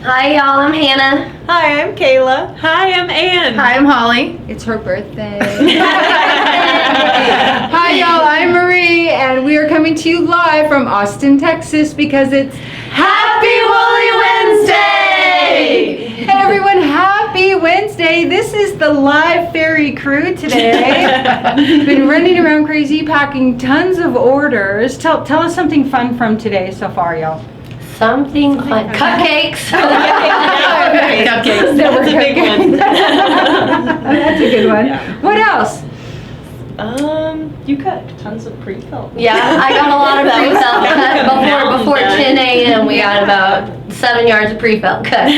Hi y'all, I'm Hannah. Hi, I'm Kayla. Hi, I'm Ann. Hi, I'm Holly. It's her birthday. Hi, y'all. I'm Marie, and we are coming to you live from Austin, Texas, because it's Happy Woolly Wednesday! Hey, everyone, happy Wednesday. This is the live fairy crew today. We've been running around crazy, packing tons of orders. Tell us something fun from today so far, y'all. Something fun. Cupcakes. Cupcakes. That's a big one. That's a good one. Yeah. What else? You cut tons of pre-filled. Yeah, I got a lot of pre-felt cut before 10 a.m. We got about 7 yards of pre-felt cut.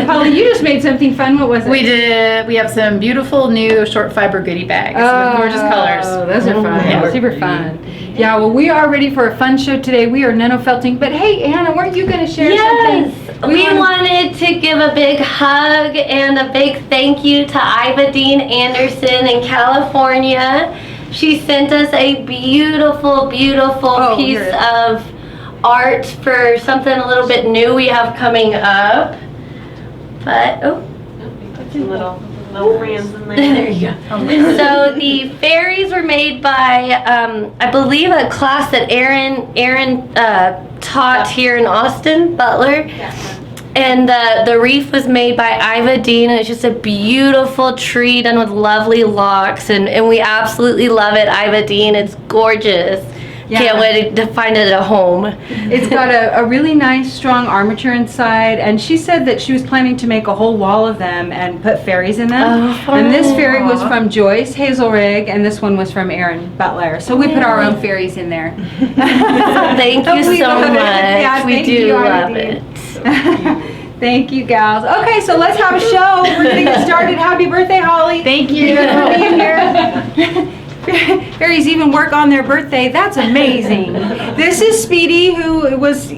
Holly, you just made something fun. What was it? We did. We have some beautiful new short fiber goodie bags with gorgeous colors. Oh, those are fun. Yeah. Super fun. Yeah, well, we are ready for a fun show today. We are nano felting. But hey, Anna, weren't you going to share something? Yes, we wanted to give a big hug and a big thank you to Iva Dean Anderson in California. She sent us a beautiful, beautiful piece of art for something a little bit new we have coming up. But, Put some little brands in there. there you go. So the fairies were made by, I believe, a class that Aaron taught here in Austin, Butler. And the wreath was made by Iva Dean. It's just a beautiful tree done with lovely locks, and we absolutely love it, Iva Dean. It's gorgeous. Yeah. Can't wait to find it at home. It's got a really nice, strong armature inside, and she said that she was planning to make a whole wall of them and put fairies in them. Oh, fun. And this fairy was from Joyce Hazelrig, and this one was from Aaron Butler. So we put our own fairies in there. Thank you We so love it. much. Yeah, we thank do you, Iva love Dean. it. Thank you, gals. Okay, so let's have a show. We're going to get started. Happy birthday, Holly. Thank you. Good for being here. Fairies even work on their birthday. That's amazing. This is Speedy, who was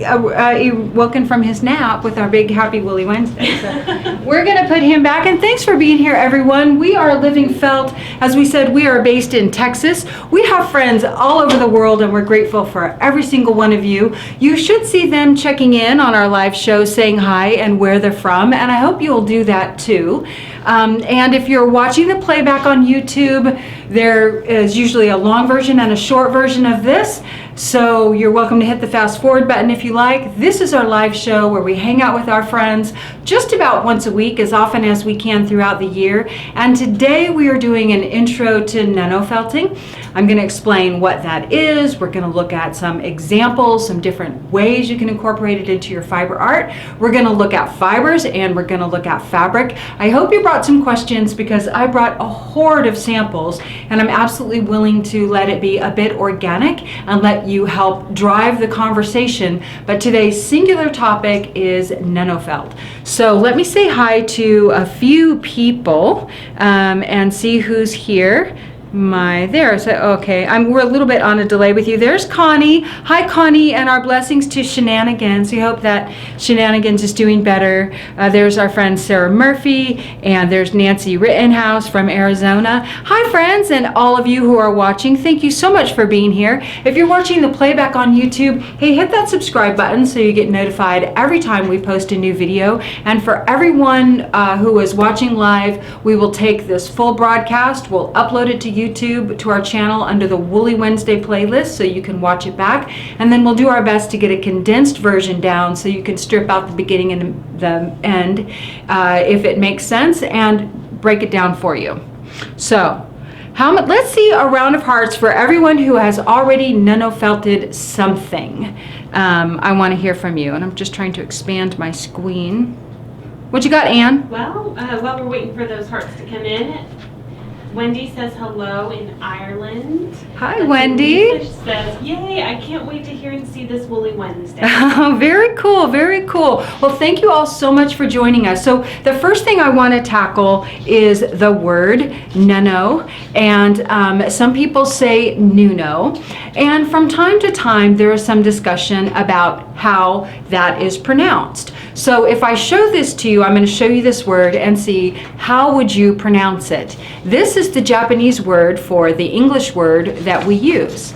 woken from his nap with our big Happy Woolly Wednesday. So we're going to put him back. And thanks for being here, everyone. We are Living Felt. As we said, we are based in Texas. We have friends all over the world, and we're grateful for every single one of you. You should see them checking in on our live show, saying hi and where they're from. And I hope you'll do that too. And if you're watching the playback on YouTube, there is usually a long version and a short version of this. So you're welcome to hit the fast forward button if you like. This is our live show where we hang out with our friends just about once a week, as often as we can throughout the year. And today we are doing an intro to nano felting. I'm going to explain what that is. We're going to look at some examples, some different ways you can incorporate it into your fiber art. We're going to look at fibers, and we're going to look at fabric. I hope you brought some questions, because I brought a horde of samples, and I'm absolutely willing to let it be a bit organic and let you help drive the conversation. But today's singular topic is nanofelt. So let me say hi to a few people and see who's here. Okay, we're a little bit on a delay with you. There's Connie. Hi, Connie, and our blessings to Shenanigans. We hope that Shenanigans is doing better. There's our friend Sarah Murphy, and there's Nancy Rittenhouse from Arizona. Hi, friends, and all of you who are watching. Thank you so much for being here. If you're watching the playback on YouTube, hey, hit that subscribe button so you get notified every time we post a new video. And for everyone who is watching live, we will take this full broadcast, we'll upload it to YouTube, to our channel under the Woolly Wednesday playlist, so you can watch it back, and then we'll do our best to get a condensed version down so you can strip out the beginning and the end if it makes sense, and break it down for you. So let's see a round of hearts for everyone who has already nano-felted something. I want to hear from you, and I'm just trying to expand my screen. What you got, Ann? Well, while we're waiting for those hearts to come in, Wendy says hello in Ireland. Hi, Wendy. Lisa says, yay, I can't wait to hear and see this Woolly Wednesday. Oh, very cool, very cool. Well, thank you all so much for joining us. So the first thing I want to tackle is the word nano, and some people say NUNO. And from time to time, there is some discussion about how that is pronounced. So if I show this to you, I'm going to show you this word and see how would you pronounce it. This is the Japanese word for the English word that we use.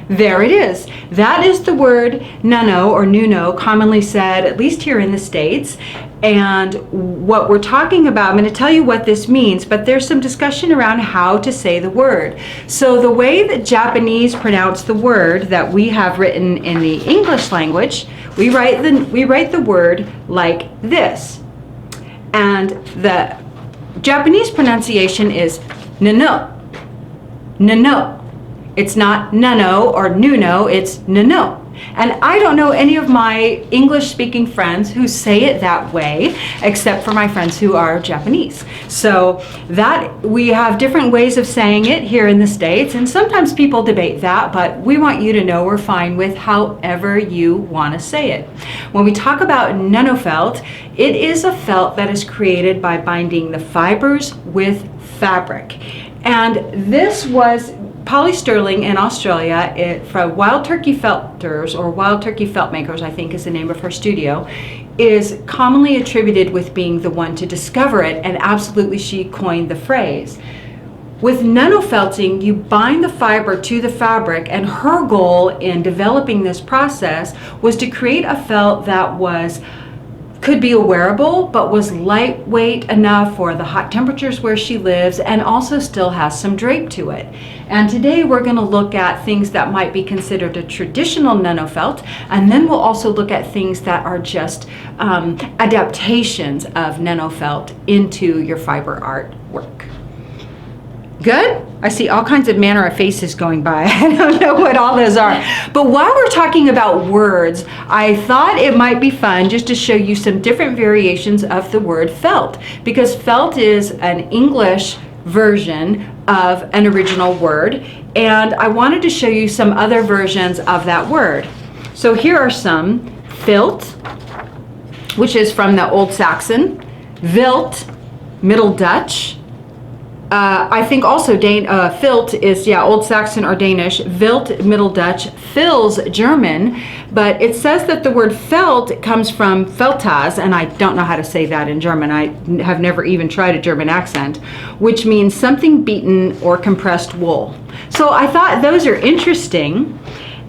There it is. That is the word nano or NUNO, commonly said, at least here in the States. And what we're talking about, I'm going to tell you what this means, but there's some discussion around how to say the word. So the way that Japanese pronounce the word that we have written in the English language, we write the word like this. And the Japanese pronunciation is nano. Nano. It's not nano or nuno, it's nano. And I don't know any of my English-speaking friends who say it that way, except for my friends who are Japanese. So that we have different ways of saying it here in the States, and sometimes people debate that, but we want you to know we're fine with however you want to say it. When we talk about nanofelt, it is a felt that is created by binding the fibers with fabric. And this was polysterling in Australia from Wild Turkey Felters, or Wild Turkey Felt Makers, I think is the name of her studio, is commonly attributed with being the one to discover it, and absolutely she coined the phrase. With nanofelting, you bind the fiber to the fabric, and her goal in developing this process was to create a felt that could be a wearable, but was lightweight enough for the hot temperatures where she lives, and also still has some drape to it. And today we're going to look at things that might be considered a traditional nanofelt, and then we'll also look at things that are just adaptations of nanofelt into your fiber art work. Good? I see all kinds of manner of faces going by. I don't know what all those are. But while we're talking about words, I thought it might be fun just to show you some different variations of the word felt, because felt is an English version of an original word, and I wanted to show you some other versions of that word. So here are some. Filt, which is from the Old Saxon. Wilt, Middle Dutch. I think also Filt is, Old Saxon or Danish. Wilt, Middle Dutch. Fils, German. But it says that the word felt comes from feltas, and I don't know how to say that in German. I have never even tried a German accent, which means something beaten or compressed wool. So I thought those are interesting.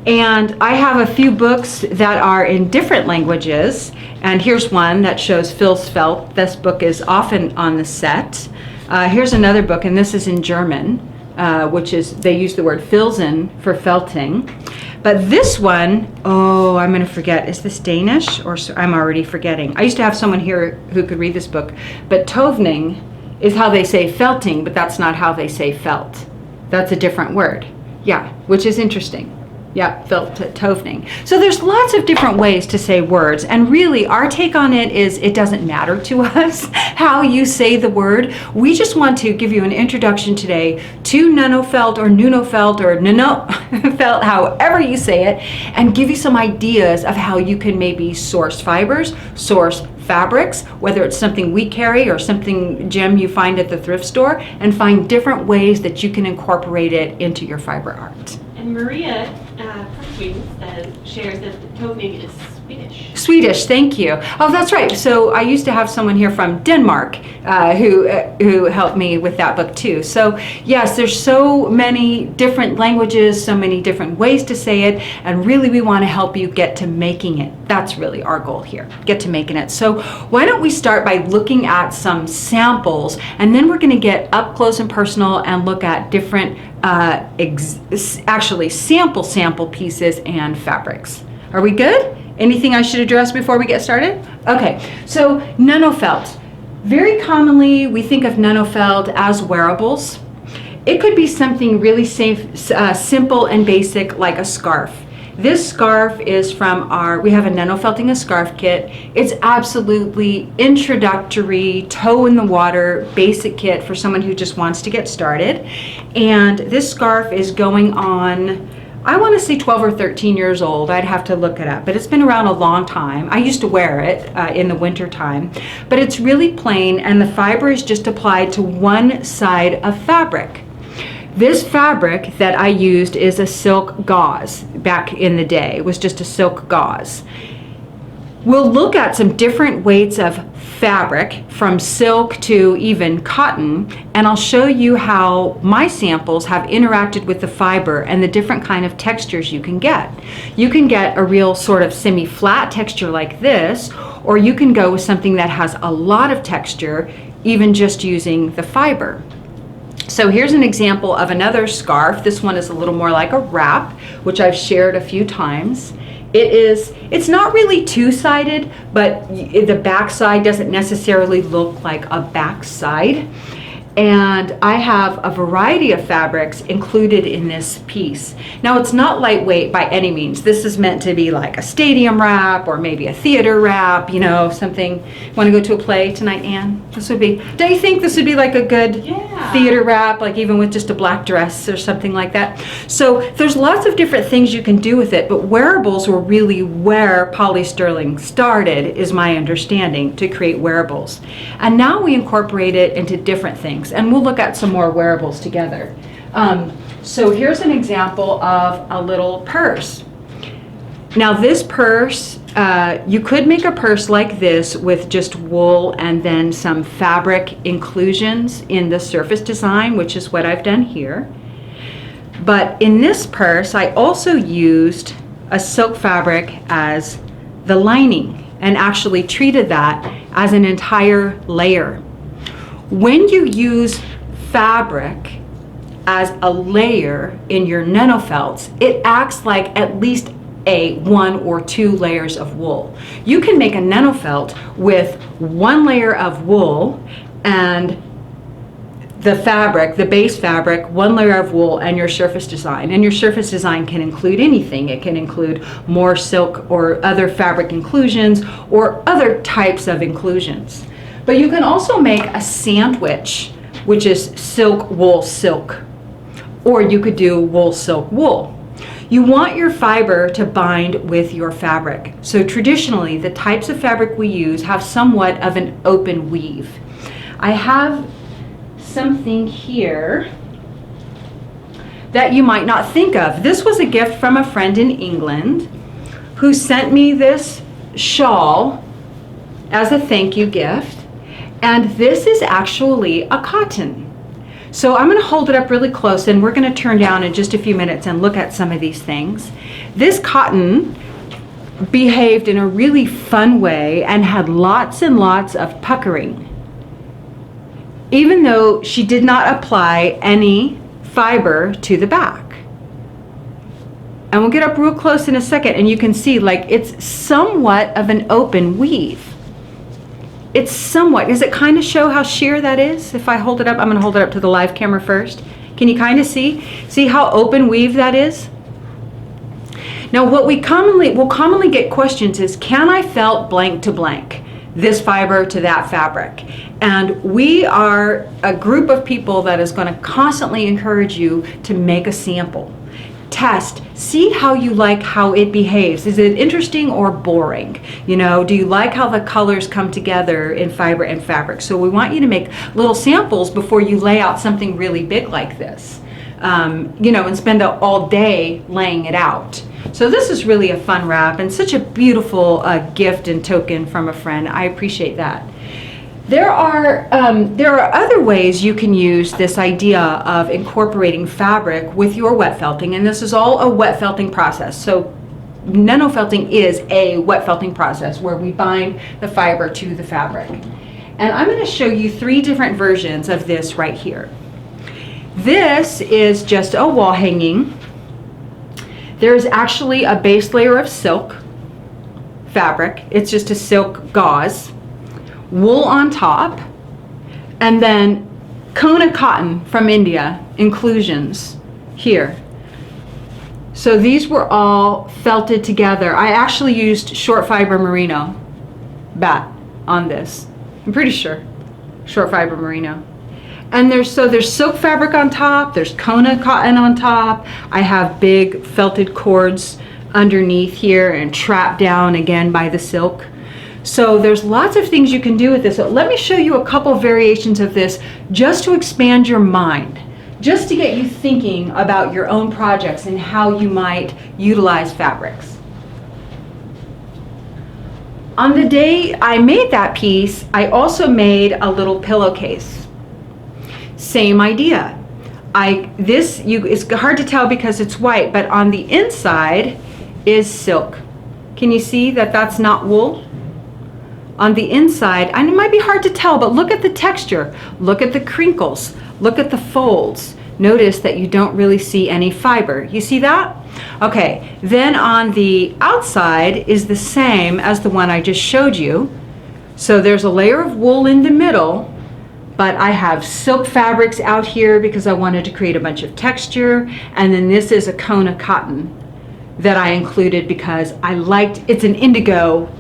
And I have a few books that are in different languages. And here's one that shows Fils Felt. This book is often on the set. Here's another book, and this is in German, which is, they use the word filzen for felting. But this one, oh, I'm going to forget. Is this Danish? Or I'm already forgetting. I used to have someone here who could read this book. But tovning is how they say felting, but that's not how they say felt. That's a different word. Yeah, which is interesting. Yeah, tovning. So there's lots of different ways to say words, and really our take on it is it doesn't matter to us how you say the word. We just want to give you an introduction today to nanofelt or nunofelt or nanofelt, however you say it, and give you some ideas of how you can maybe source fibers, source fabrics, whether it's something we carry or something gem you find at the thrift store, and find different ways that you can incorporate it into your fiber art. And Maria from Sweden shares that the tovning is Swedish. Swedish, thank you. Oh, that's right. So I used to have someone here from Denmark who helped me with that book too. So yes, there's so many different languages, so many different ways to say it, and really we want to help you get to making it. That's really our goal here, get to making it. So why don't we start by looking at some samples, and then we're going to get up close and personal and look at different actually sample pieces and fabrics. Are we good? Anything I should address before we get started? Okay, so nanofelt. Very commonly we think of nanofelt as wearables. It could be something really simple and basic, like a scarf. This scarf is from we have a nanofelting a scarf kit. It's absolutely introductory, toe in the water, basic kit for someone who just wants to get started. And this scarf is going on, I want to say 12 or 13 years old. I'd have to look it up, but it's been around a long time. I used to wear it in the winter time, but it's really plain, and the fiber is just applied to one side of fabric. This fabric that I used is a silk gauze. Back in the day, it was just a silk gauze. We'll look at some different weights of fabric from silk to even cotton, and I'll show you how my samples have interacted with the fiber and the different kind of textures you can get. You can get a real sort of semi-flat texture like this, or you can go with something that has a lot of texture, even just using the fiber. So here's an example of another scarf. This one is a little more like a wrap, which I've shared a few times. It's not really two-sided, but the back side doesn't necessarily look like a back side. And I have a variety of fabrics included in this piece. Now, it's not lightweight by any means. This is meant to be like a stadium wrap or maybe a theater wrap, you know, something. Want to go to a play tonight, Anne? Don't you think this would be like a good theater wrap, like even with just a black dress or something like that? So there's lots of different things you can do with it, but wearables were really where polysterling started, is my understanding, to create wearables. And now we incorporate it into different things. And we'll look at some more wearables together. So here's an example of a little purse. Now this purse, you could make a purse like this with just wool and then some fabric inclusions in the surface design, which is what I've done here. But in this purse, I also used a silk fabric as the lining and actually treated that as an entire layer. When you use fabric as a layer in your nano felts, it acts like at least one or two layers of wool. You can make a nano felt with one layer of wool and the fabric, the base fabric, one layer of wool, and your surface design. And your surface design can include anything. It can include more silk or other fabric inclusions or other types of inclusions. But you can also make a sandwich, which is silk, wool, silk. Or you could do wool, silk, wool. You want your fiber to bind with your fabric. So traditionally, the types of fabric we use have somewhat of an open weave. I have something here that you might not think of. This was a gift from a friend in England who sent me this shawl as a thank you gift. And this is actually a cotton. So I'm going to hold it up really close and we're going to turn down in just a few minutes and look at some of these things. This cotton behaved in a really fun way and had lots and lots of puckering, even though she did not apply any fiber to the back. And we'll get up real close in a second and you can see like it's somewhat of an open weave. It's somewhat, does it kind of show how sheer that is? If I hold it up, I'm going to hold it up to the live camera first. Can you kind of see how open weave that is? Now what we'll commonly get questions is, can I felt blank to blank, this fiber to that fabric? And we are a group of people that is going to constantly encourage you to make a sample. Test, see how you like how it behaves. Is it interesting or boring? You know, do you like how the colors come together in fiber and fabric? So we want you to make little samples before you lay out something really big like this, you know, and spend all day laying it out. So this is really a fun wrap and such a beautiful gift and token from a friend. I appreciate that. There are other ways you can use this idea of incorporating fabric with your wet felting, and this is all a wet felting process. So nano felting is a wet felting process where we bind the fiber to the fabric. And I'm going to show you 3 different versions of this right here. This is just a wall hanging. There's actually a base layer of silk fabric. It's just a silk gauze. Wool on top, and then Kona cotton from India inclusions here. So these were all felted together. I actually used short fiber merino bat on this. I'm pretty sure short fiber merino. And there's silk fabric on top, there's Kona cotton on top. I have big felted cords underneath here and trapped down again by the silk. So there's lots of things you can do with this. So let me show you a couple variations of this just to expand your mind, just to get you thinking about your own projects and how you might utilize fabrics. on the day I made that piece, I also made a little pillowcase. Same idea. It's hard to tell because it's white, but on the inside is silk. Can you see that that's not wool? On the inside, and it might be hard to tell, but look at the texture. Look at the crinkles. Look at the folds. Notice that you don't really see any fiber. You see that? Okay, then on the outside is the same as the one I just showed you. So there's a layer of wool in the middle, but I have silk fabrics out here because I wanted to create a bunch of texture. And then this is a cone of cotton that I included because I liked, it's an indigo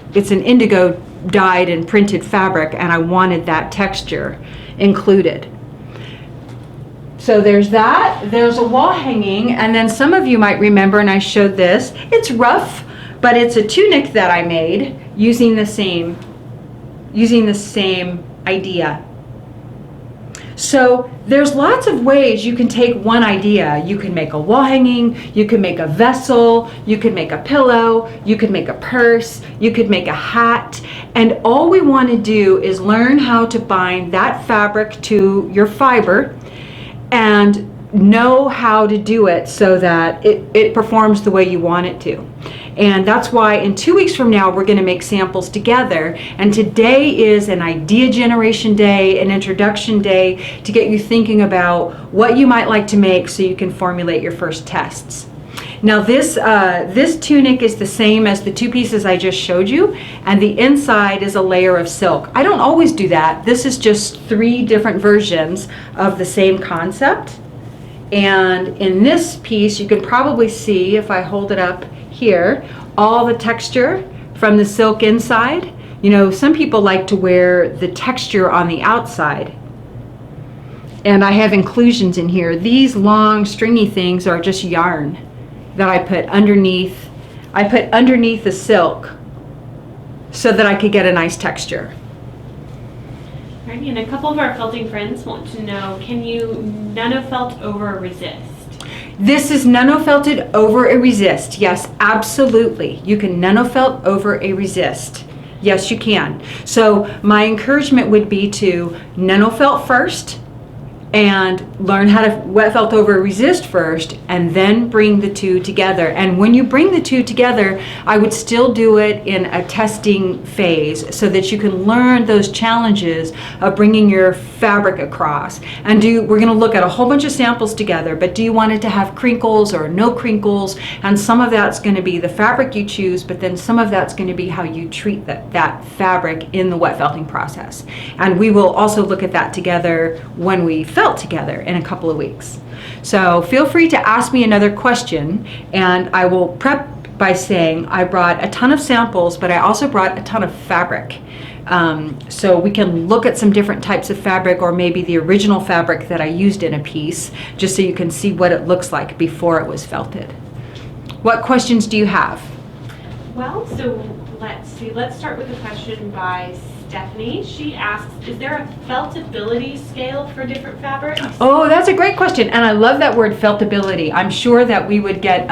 dyed and printed fabric, and I wanted that texture included. So there's that, there's a wall hanging, and then some of you might remember, and I showed this, it's rough, but it's a tunic that I made using the same idea. So there's lots of ways you can take one idea. You can make a wall hanging, you can make a vessel, you could make a pillow, you could make a purse, you could make a hat, and all we want to do is learn how to bind that fabric to your fiber and know how to do it so that it performs the way you want it to. And that's why in 2 weeks from now, we're going to make samples together. And today is an idea generation day, an introduction day to get you thinking about what you might like to make so you can formulate your first tests. Now this tunic is the same as the two pieces I just showed you, and the inside is a layer of silk. I don't always do that. This is just 3 different versions of the same concept. And in this piece, you can probably see, if I hold it up here, all the texture from the silk inside. You know, some people like to wear the texture on the outside. And I have inclusions in here. These long stringy things are just yarn that I put underneath. I put underneath the silk so that I could get a nice texture. Alrighty, and a couple of our felting friends want to know, can you nano felt over resist? This is nano felted over a resist. Yes, absolutely. You can nano felt over a resist. Yes, you can. So my encouragement would be to nano felt first and learn how to wet felt over resist first, and then bring the two together. And when you bring the two together, I would still do it in a testing phase so that you can learn those challenges of bringing your fabric across. And we're going to look at a whole bunch of samples together, but do you want it to have crinkles or no crinkles? And some of that's going to be the fabric you choose, but then some of that's going to be how you treat that fabric in the wet felting process. And we will also look at that together when we felt together in a couple of weeks. So feel free to ask me another question, and I will prep by saying I brought a ton of samples, but I also brought a ton of fabric. So we can look at some different types of fabric, or maybe the original fabric that I used in a piece, just so you can see what it looks like before it was felted. What questions do you have? Well, so let's see. Let's start with a question by Stephanie. She asks, is there a feltability scale for different fabrics? Oh, that's a great question. And I love that word, feltability. I'm sure that we would get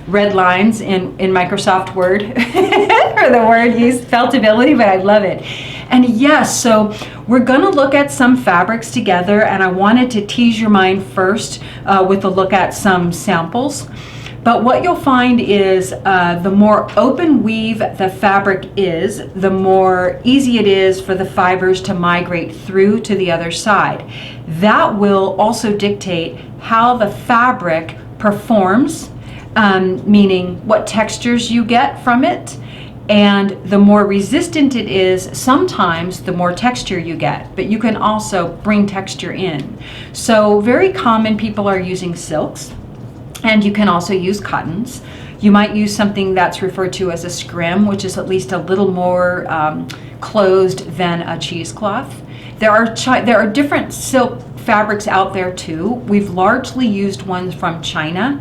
red lines in Microsoft Word for the word used, feltability, but I love it. And yes, so we're going to look at some fabrics together, and I wanted to tease your mind first with a look at some samples. But what you'll find is the more open weave the fabric is, the more easy it is for the fibers to migrate through to the other side. That will also dictate how the fabric performs, meaning what textures you get from it. And the more resistant it is, sometimes the more texture you get, but you can also bring texture in. So very common, people are using silks. And you can also use cottons. You might use something that's referred to as a scrim, which is at least a little more closed than a cheesecloth. There are different silk fabrics out there too. We've largely used ones from China,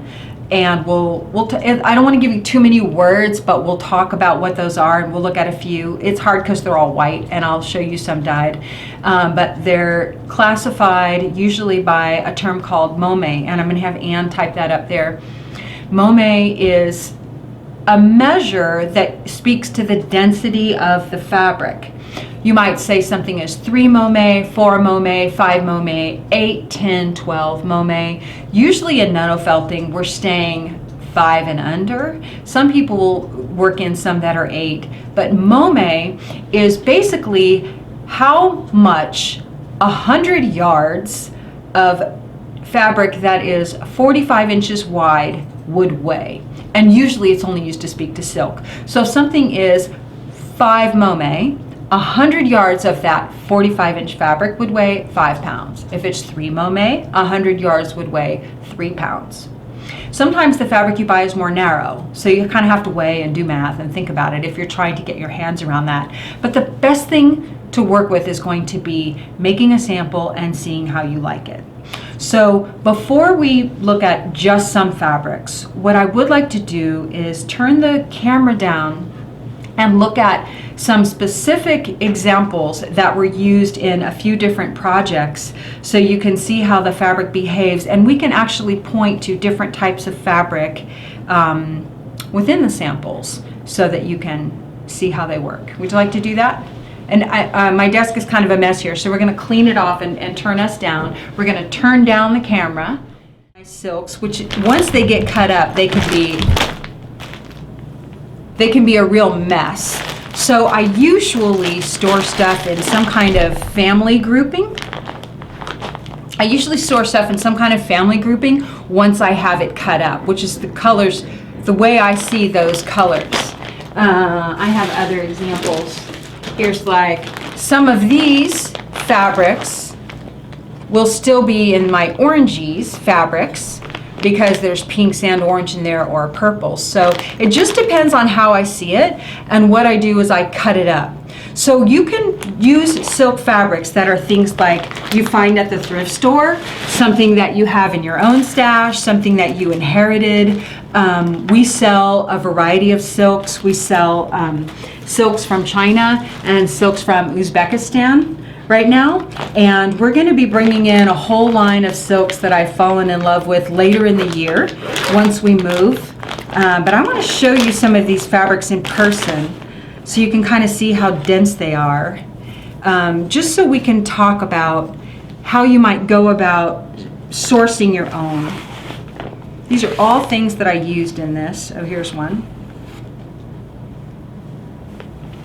and I don't want to give you too many words, but we'll talk about what those are, and we'll look at a few. It's hard because they're all white, and I'll show you some dyed. But they're classified usually by a term called mome, and I'm going to have Anne type that up there. Mome is a measure that speaks to the density of the fabric. You might say something as 3 momme, 4 momme, 5 momme, 8, 10, 12 momme. Usually in nano felting, we're staying 5 and under. Some people will work in some that are 8, but momme is basically how much 100 yards of fabric that is 45 inches wide would weigh. And usually it's only used to speak to silk. So if something is 5 momme, 100 yards of that 45-inch fabric would weigh 5 pounds. If it's 3 momme, 100 yards would weigh 3 pounds. Sometimes the fabric you buy is more narrow, so you kind of have to weigh and do math and think about it if you're trying to get your hands around that. But the best thing to work with is going to be making a sample and seeing how you like it. So before we look at just some fabrics, what I would like to do is turn the camera down and look at some specific examples that were used in a few different projects so you can see how the fabric behaves, and we can actually point to different types of fabric within the samples so that you can see how they work. Would you like to do that? And my desk is kind of a mess here, so we're going to clean it off and turn us down. We're going to turn down the camera. Silks, which once they get cut up, they can be a real mess. So I usually store stuff in some kind of family grouping. Once I have it cut up, which is the colors, the way I see those colors. I have other examples. Here's like some of these fabrics will still be in my oranges fabrics because there's pinks and orange in there, or purples. So it just depends on how I see it, and what I do is I cut it up. So you can use silk fabrics that are things like you find at the thrift store, something that you have in your own stash, something that you inherited. We sell a variety of silks. We sell silks from China and silks from Uzbekistan right now, and we're going to be bringing in a whole line of silks that I've fallen in love with later in the year once we move. But I want to show you some of these fabrics in person so you can kind of see how dense they are, just so we can talk about how you might go about sourcing your own. These are all things that I used in this. Oh, here's one.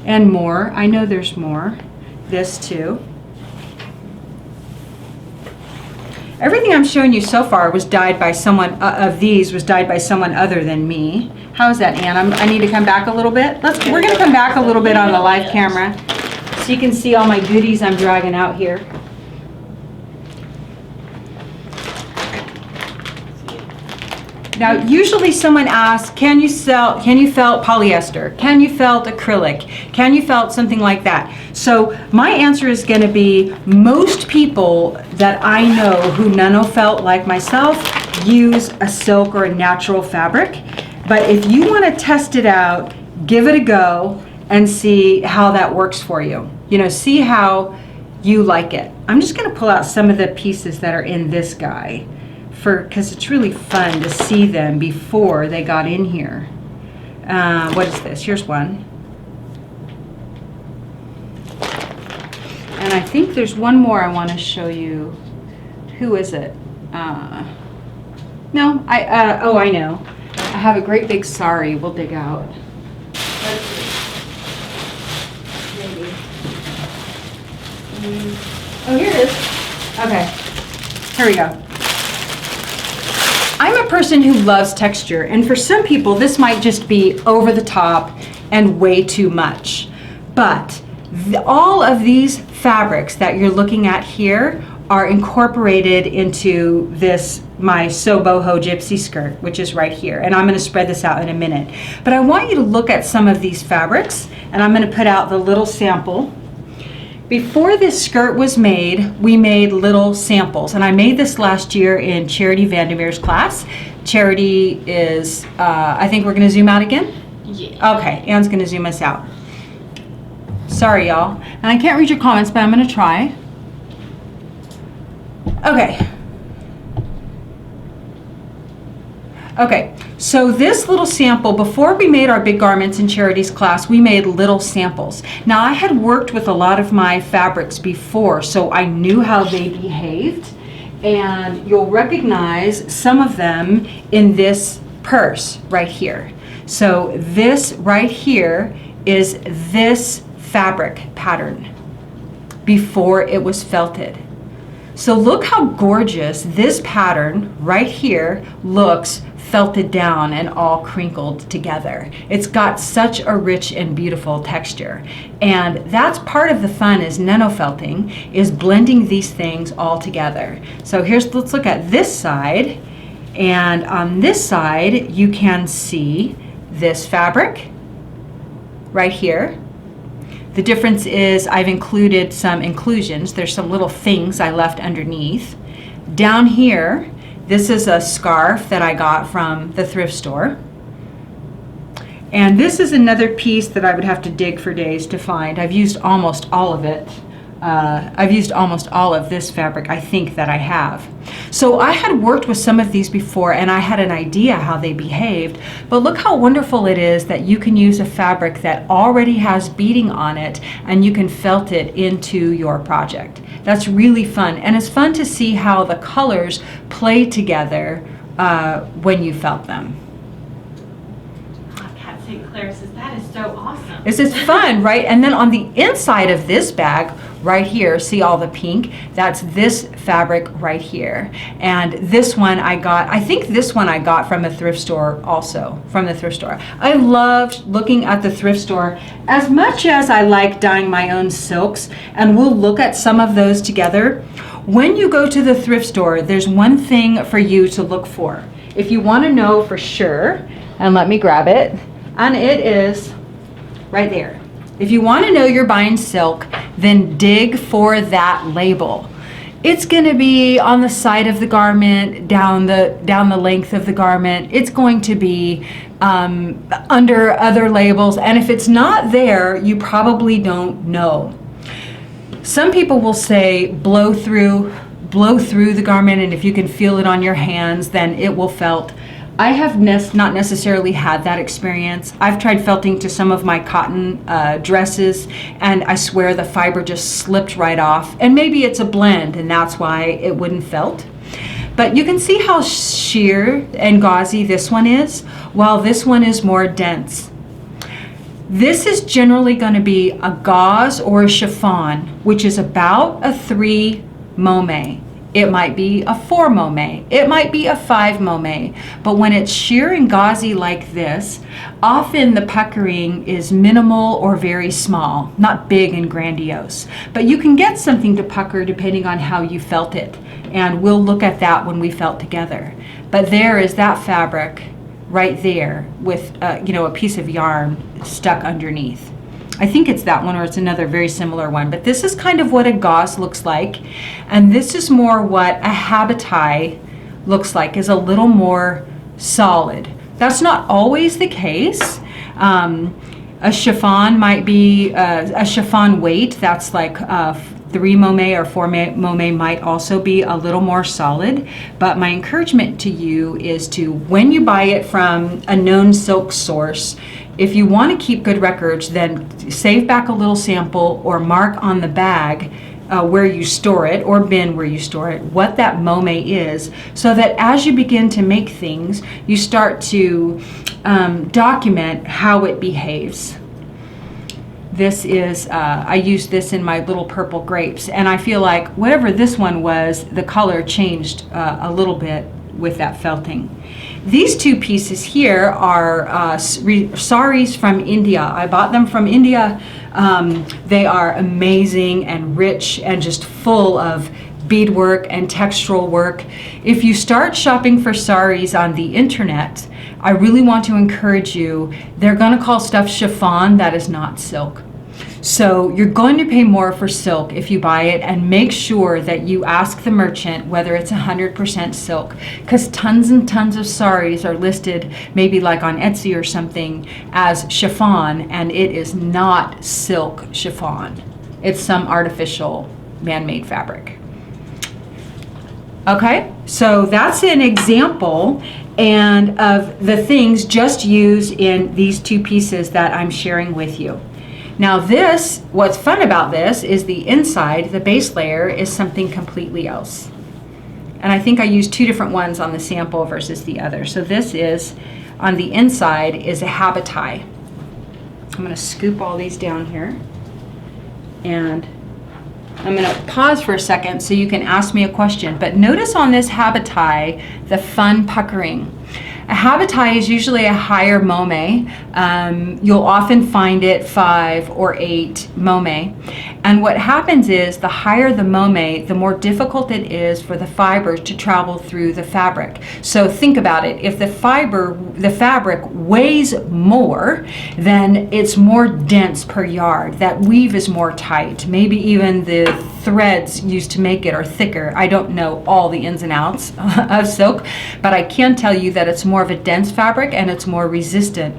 And more. I know there's more. This too. Everything I'm showing you so far was dyed by someone, was dyed by someone other than me. How is that, Ann? I need to come back a little bit. We're going to come back a little bit on the live camera so you can see all my goodies I'm dragging out here. Now, usually someone asks, can you felt polyester? Can you felt acrylic? Can you felt something like that? So my answer is going to be most people that I know who nano felt like myself use a silk or a natural fabric. But if you want to test it out, give it a go and see how that works for you. You know, see how you like it. I'm just going to pull out some of the pieces that are in this guy, because it's really fun to see them before they got in here. What is this? Here's one. And I think there's one more I want to show you. Who is it? No, oh, I know. I have a great big sari we'll dig out. Maybe. Oh, here it is. Okay, here we go. I'm a person who loves texture, and for some people this might just be over the top and way too much. But all of these fabrics that you're looking at here are incorporated into this, my So Boho Gypsy skirt, which is right here. And I'm going to spread this out in a minute. But I want you to look at some of these fabrics, and I'm going to put out the little sample. Before this skirt was made, we made little samples, and I made this last year in Charity Vandermeer's class. Charity is, I think we're going to zoom out again? Yeah. Okay, Ann's going to zoom us out. Sorry, y'all. And I can't read your comments, but I'm going to try. Okay. Okay, So this little sample, before we made our big garments in Charity's class, we made little samples. Now I had worked with a lot of my fabrics before, so I knew how they behaved. And you'll recognize some of them in this purse right here. So this right here is this fabric pattern before it was felted. So look how gorgeous this pattern right here looks felted down and all crinkled together. It's got such a rich and beautiful texture. And that's part of the fun is nano felting, is blending these things all together. So let's look at this side. And on this side, you can see this fabric right here. The difference is I've included some inclusions. There's some little things I left underneath. Down here, this is a scarf that I got from the thrift store. And this is another piece that I would have to dig for days to find. I've used almost all of it. I've used almost all of this fabric, I think, that I have. So I had worked with some of these before and I had an idea how they behaved, but look how wonderful it is that you can use a fabric that already has beading on it and you can felt it into your project. That's really fun, and it's fun to see how the colors play together when you felt them. Kat St. Clair says that is so awesome. This is fun, right? And then on the inside of this bag, right here, see all the pink? That's this fabric right here. And this one I got, I think this one I got from a thrift store also, from the thrift store. I loved looking at the thrift store as much as I like dyeing my own silks, and we'll look at some of those together. When you go to the thrift store, there's one thing for you to look for. If you want to know for sure, and let me grab it, and it is right there. If you want to know you're buying silk, then dig for that label. It's going to be on the side of the garment, down the length of the garment. It's going to be under other labels, and if it's not there, you probably don't know. Some people will say blow through the garment, and if you can feel it on your hands, then it will felt. I have not necessarily had that experience. I've tried felting to some of my cotton dresses, and I swear the fiber just slipped right off. And maybe it's a blend, and that's why it wouldn't felt. But you can see how sheer and gauzy this one is, while this one is more dense. This is generally going to be a gauze or a chiffon, which is about a 3 momme. It might be a 4 momme. It might be a 5 momme. But when it's sheer and gauzy like this, often the puckering is minimal or very small, not big and grandiose. But you can get something to pucker depending on how you felt it. And we'll look at that when we felt together. But there is that fabric right there with a piece of yarn stuck underneath. I think it's that one, or it's another very similar one, but this is kind of what a gauze looks like, and this is more what a habitai looks like, is a little more solid. That's not always the case. A chiffon might be a chiffon weight, that's like 3 momme or 4 momme might also be a little more solid, but my encouragement to you is to, when you buy it from a known silk source, if you want to keep good records, then save back a little sample or mark on the bag where you store it, or bin where you store it, what that momme is, so that as you begin to make things, you start to document how it behaves. This is, I used this in my little purple grapes, and I feel like whatever this one was, the color changed a little bit with that felting. These two pieces here are saris from India. I bought them from India. They are amazing and rich and just full of beadwork and textural work. If you start shopping for saris on the internet, I really want to encourage you, they're gonna call stuff chiffon that is not silk. So you're going to pay more for silk if you buy it, and make sure that you ask the merchant whether it's 100% silk, because tons and tons of saris are listed, maybe like on Etsy or something, as chiffon, and it is not silk chiffon. It's some artificial man-made fabric. Okay, so that's an example, and of the things just used in these two pieces that I'm sharing with you. Now this, what's fun about this is the inside, the base layer, is something completely else. And I think I used two different ones on the sample versus the other. So this is, on the inside, is a habiti. I'm going to scoop all these down here. And I'm going to pause for a second so you can ask me a question. But notice on this habiti, the fun puckering. A habiti is usually a higher mome. You'll often find it 5 or 8 mome. And what happens is the higher the mome, the more difficult it is for the fibers to travel through the fabric. So think about it. If the fabric weighs more, then it's more dense per yard. That weave is more tight. Maybe even the threads used to make it are thicker. I don't know all the ins and outs of silk, but I can tell you that it's more of a dense fabric and it's more resistant.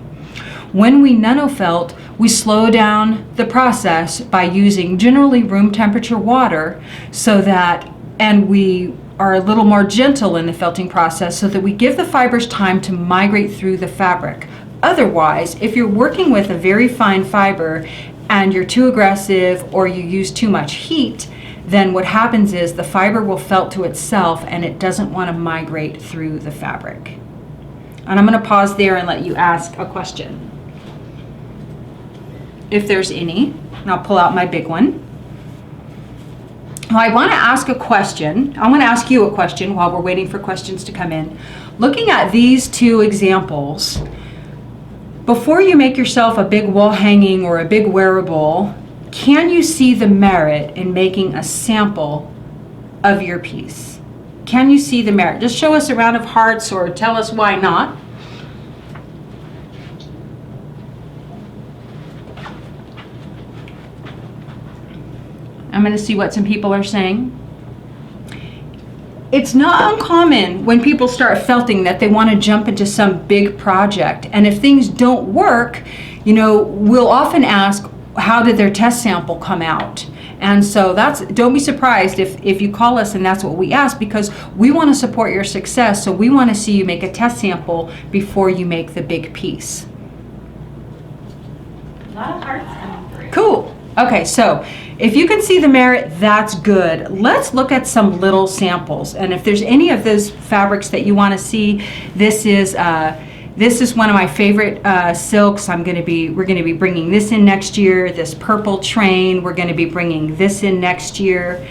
When we nano felt, we slow down the process by using generally room temperature water so that, and we are a little more gentle in the felting process so that we give the fibers time to migrate through the fabric. Otherwise, if you're working with a very fine fiber and you're too aggressive or you use too much heat, then what happens is the fiber will felt to itself and it doesn't want to migrate through the fabric. And I'm going to pause there and let you ask a question, if there's any. And I'll pull out my big one. Now I want to ask a question. I want to ask you a question while we're waiting for questions to come in. Looking at these two examples, before you make yourself a big wall hanging or a big wearable, can you see the merit in making a sample of your piece? Can you see the merit? Just show us a round of hearts or tell us why not. I'm going to see what some people are saying. It's not uncommon when people start felting that they want to jump into some big project. And if things don't work, you know, we'll often ask, how did their test sample come out? And so don't be surprised if you call us and that's what we ask, because we want to support your success. So we want to see you make a test sample before you make the big piece. A lot of hearts coming through. Cool. Okay, so if you can see the merit, that's good. Let's look at some little samples. And if there's any of those fabrics that you want to see, this is one of my favorite silks. We're going to be bringing this in next year. This purple train, we're going to be bringing this in next year.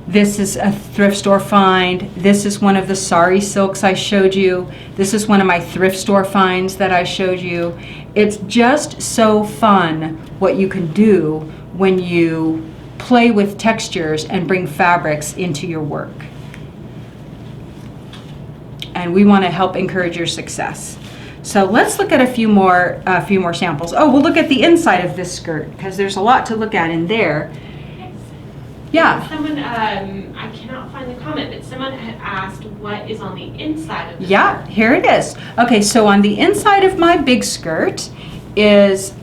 This is a thrift store find. This is one of the sari silks I showed you. This is one of my thrift store finds that I showed you. It's just so fun what you can do when you play with textures and bring fabrics into your work. And we want to help encourage your success. So let's look at a few more samples. Oh, we'll look at the inside of this skirt because there's a lot to look at in there. Yeah. Someone, I cannot find the comment, but someone had asked what is on the inside of the Yeah, skirt. here it is. Okay, so on the inside of my big skirt is,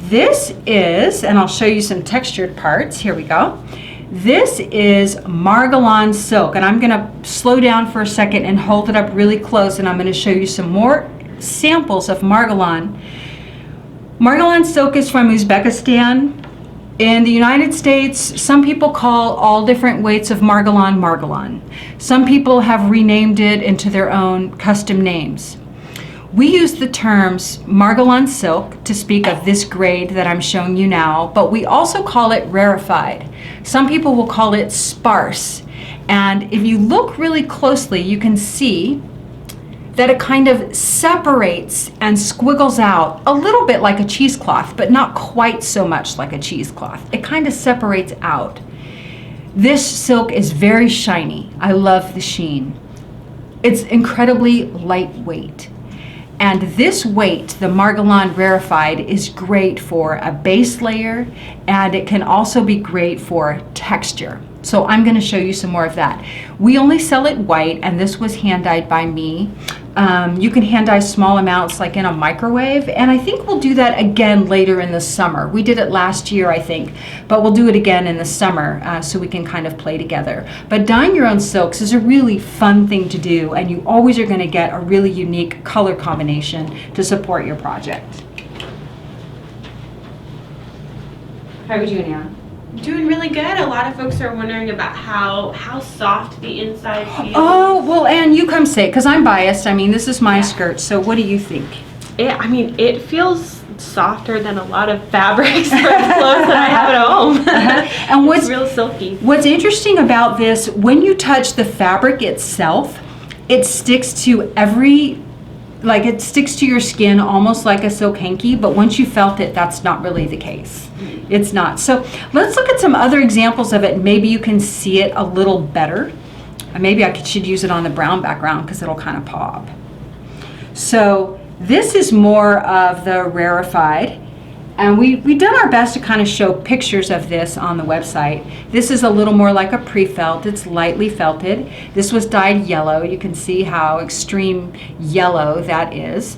this is, and I'll show you some textured parts. Here we go. This is Margalan silk, and I'm going to slow down for a second and hold it up really close, and I'm going to show you some more samples of Margalan. Margalan silk is from Uzbekistan. In the United States, some people call all different weights of Margalan Margalan. Some people have renamed it into their own custom names. We use the terms Margalan silk to speak of this grade that I'm showing you now, but we also call it rarefied. Some people will call it sparse. And if you look really closely, you can see that it kind of separates and squiggles out a little bit like a cheesecloth, but not quite so much like a cheesecloth. It kind of separates out. This silk is very shiny. I love the sheen. It's incredibly lightweight. And this weight, the Margalan Rarefied, is great for a base layer, and it can also be great for texture. So I'm going to show you some more of that. We only sell it white, and this was hand dyed by me. You can hand dye small amounts like in a microwave, and I think we'll do that again later in the summer. We did it last year, I think, but we'll do it again in the summer so we can kind of play together. But dyeing your own silks is a really fun thing to do, and you always are going to get a really unique color combination to support your project. How are you doing, Anna? Doing really good. A lot of folks are wondering about how soft the inside feels. Oh, well, Anne, you come say it, because I'm biased. I mean, this is my skirt, so what do you think? It feels softer than a lot of fabrics for the clothes that I have at home. And It's real silky. what's interesting about this, when you touch the fabric itself, it sticks to it sticks to your skin almost like a silk hanky, but once you felt it, that's not really the case. It's not. So let's look at some other examples of it. Maybe you can see it a little better. Maybe I should use it on the brown background because it'll kind of pop. So this is more of the rarefied, and we've done our best to kind of show pictures of this on the website. This is a little more like a pre-felt. It's lightly felted. This was dyed yellow. You can see how extreme yellow that is.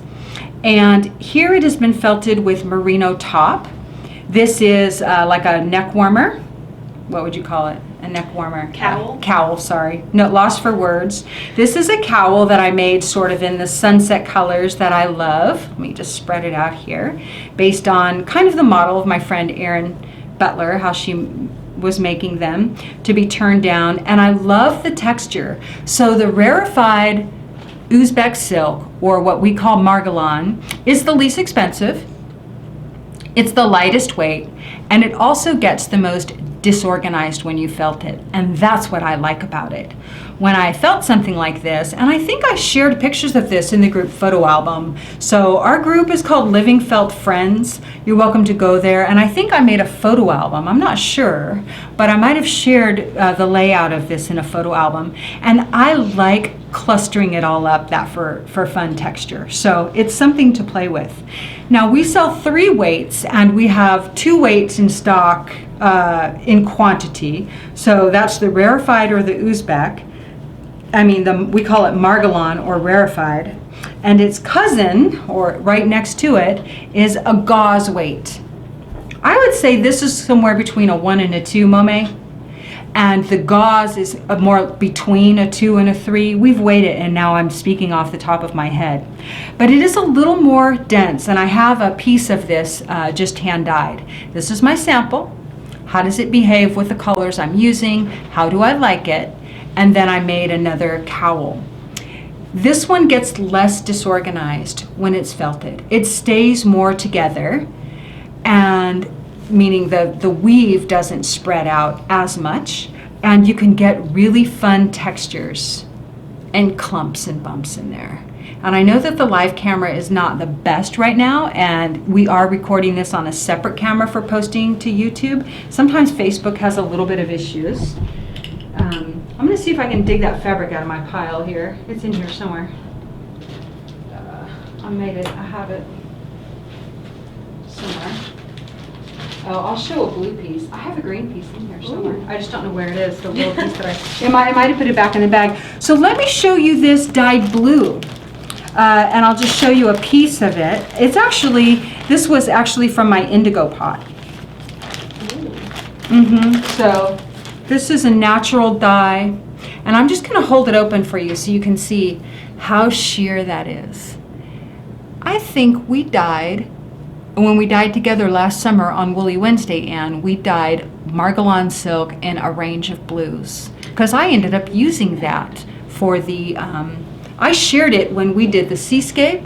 And here it has been felted with merino top. This is like a neck warmer. What would you call it? A neck warmer. Cowl? Cowl, sorry. No, lost for words. This is a cowl that I made sort of in the sunset colors that I love. Let me just spread it out here. Based on kind of the model of my friend Erin Butler, how she was making them to be turned down. And I love the texture. So the rarefied Uzbek silk, or what we call margalan, is the least expensive. It's the lightest weight, and it also gets the most disorganized when you felt it, and that's what I like about it. When I felt something like this, and I think I shared pictures of this in the group photo album. So our group is called Living Felt Friends. You're welcome to go there, and I think I made a photo album. I'm not sure, but I might have shared the layout of this in a photo album, and I like clustering it all up for fun texture. So it's something to play with. Now we sell 3 weights, and we have 2 weights in stock in quantity. So that's the rarefied or the Uzbek. We call it margalan or rarefied. And its cousin, or right next to it, is a gauze weight. I would say this is somewhere between a 1 and a 2, Mome. And the gauze is more between a 2 and a 3. We've weighed it, and now I'm speaking off the top of my head. But it is a little more dense, and I have a piece of this just hand dyed. This is my sample. How does it behave with the colors I'm using? How do I like it? And then I made another cowl. This one gets less disorganized when it's felted. It stays more together, and meaning the weave doesn't spread out as much, and you can get really fun textures and clumps and bumps in there. And I know that the live camera is not the best right now, and we are recording this on a separate camera for posting to YouTube. Sometimes Facebook has a little bit of issues. I'm gonna see if I can dig that fabric out of my pile here. It's in here somewhere. I have it somewhere. Oh, I'll show a blue piece. I have a green piece in here somewhere. Ooh. I just don't know where it is, the little piece that I might have put it back in the bag. So let me show you this dyed blue. And I'll just show you a piece of it. This was actually from my indigo pot. So this is a natural dye. And I'm just gonna hold it open for you so you can see how sheer that is. I think when we dyed together last summer on Woolly Wednesday, Anne, we dyed margalan silk in a range of blues. Because I ended up using that for the, I shared it when we did the seascape.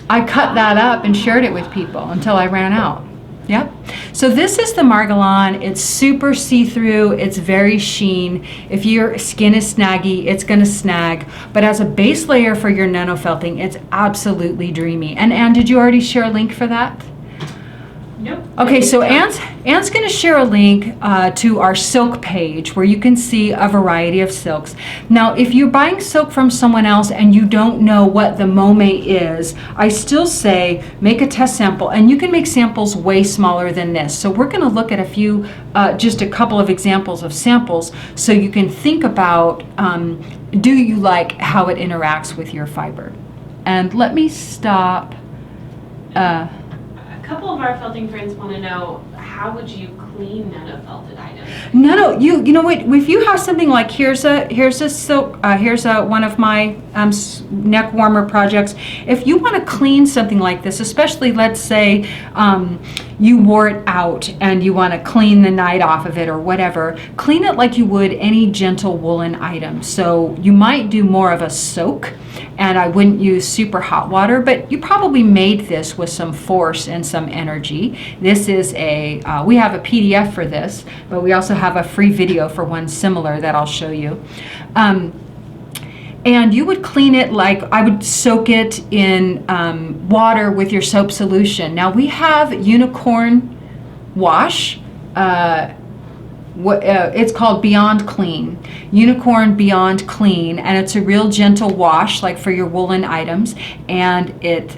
I cut that up and shared it with people until I ran out. Yep. So this is the margalan. It's super see-through. It's very sheen. If your skin is snaggy, it's going to snag. But as a base layer for your nano felting, it's absolutely dreamy. And Anne, did you already share a link for that? Nope. Okay, so Anne's going to share a link to our silk page where you can see a variety of silks. Now, if you're buying silk from someone else and you don't know what the mome is, I still say make a test sample, and you can make samples way smaller than this. So we're going to look at a few, just a couple of examples of samples so you can think about, do you like how it interacts with your fiber? And let me stop. A couple of our felting friends want to know, how would you clean nano-felted items? No, you know what? If you have something like here's a silk, here's one of my neck warmer projects. If you want to clean something like this, especially let's say you wore it out and you want to clean the night off of it or whatever, clean it like you would any gentle woolen item. So you might do more of a soak, and I wouldn't use super hot water, but you probably made this with some force and some energy. This is we have a PDF for this, but we also have a free video for one similar that I'll show you. And you would clean it like, I would soak it in water with your soap solution. Now we have Unicorn Wash. It's called Beyond Clean. Unicorn Beyond Clean, and it's a real gentle wash like for your woolen items, and it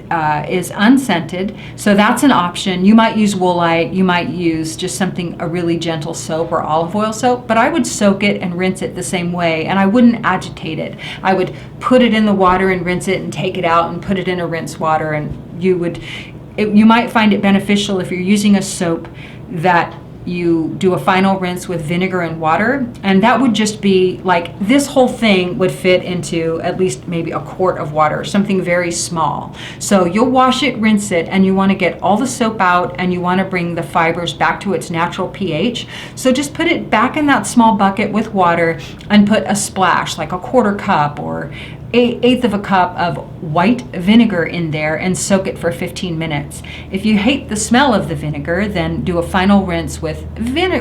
is unscented, so that's an option. You might use Woolite, you might use just a really gentle soap or olive oil soap, but I would soak it and rinse it the same way, and I wouldn't agitate it. I would put it in the water and rinse it and take it out and put it in a rinse water, and you might find it beneficial if you're using a soap that you do a final rinse with vinegar and water, and that would just be like, this whole thing would fit into at least maybe a quart of water, something very small. So you'll wash it, rinse it, and you want to get all the soap out, and you want to bring the fibers back to its natural pH. So just put it back in that small bucket with water and put a splash, like a quarter cup or eighth of a cup of white vinegar in there, and soak it for 15 minutes. If you hate the smell of the vinegar, then do a final rinse with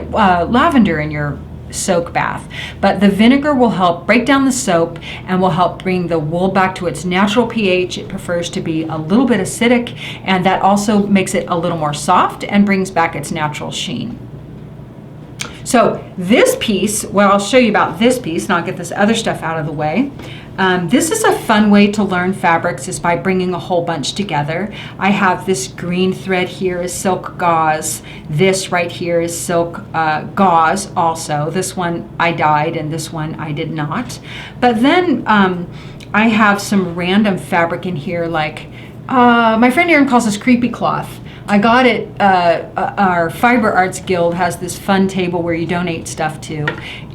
lavender in your soak bath. But the vinegar will help break down the soap and will help bring the wool back to its natural pH. It prefers to be a little bit acidic, and that also makes it a little more soft and brings back its natural sheen. So this piece, well, I'll show you about this piece, and I'll get this other stuff out of the way. This is a fun way to learn fabrics, is by bringing a whole bunch together. I have this green thread here is silk gauze. This right here is silk gauze also. This one I dyed and this one I did not. But then I have some random fabric in here, like my friend Erin calls this creepy cloth. I got it, our Fiber Arts Guild has this fun table where you donate stuff to,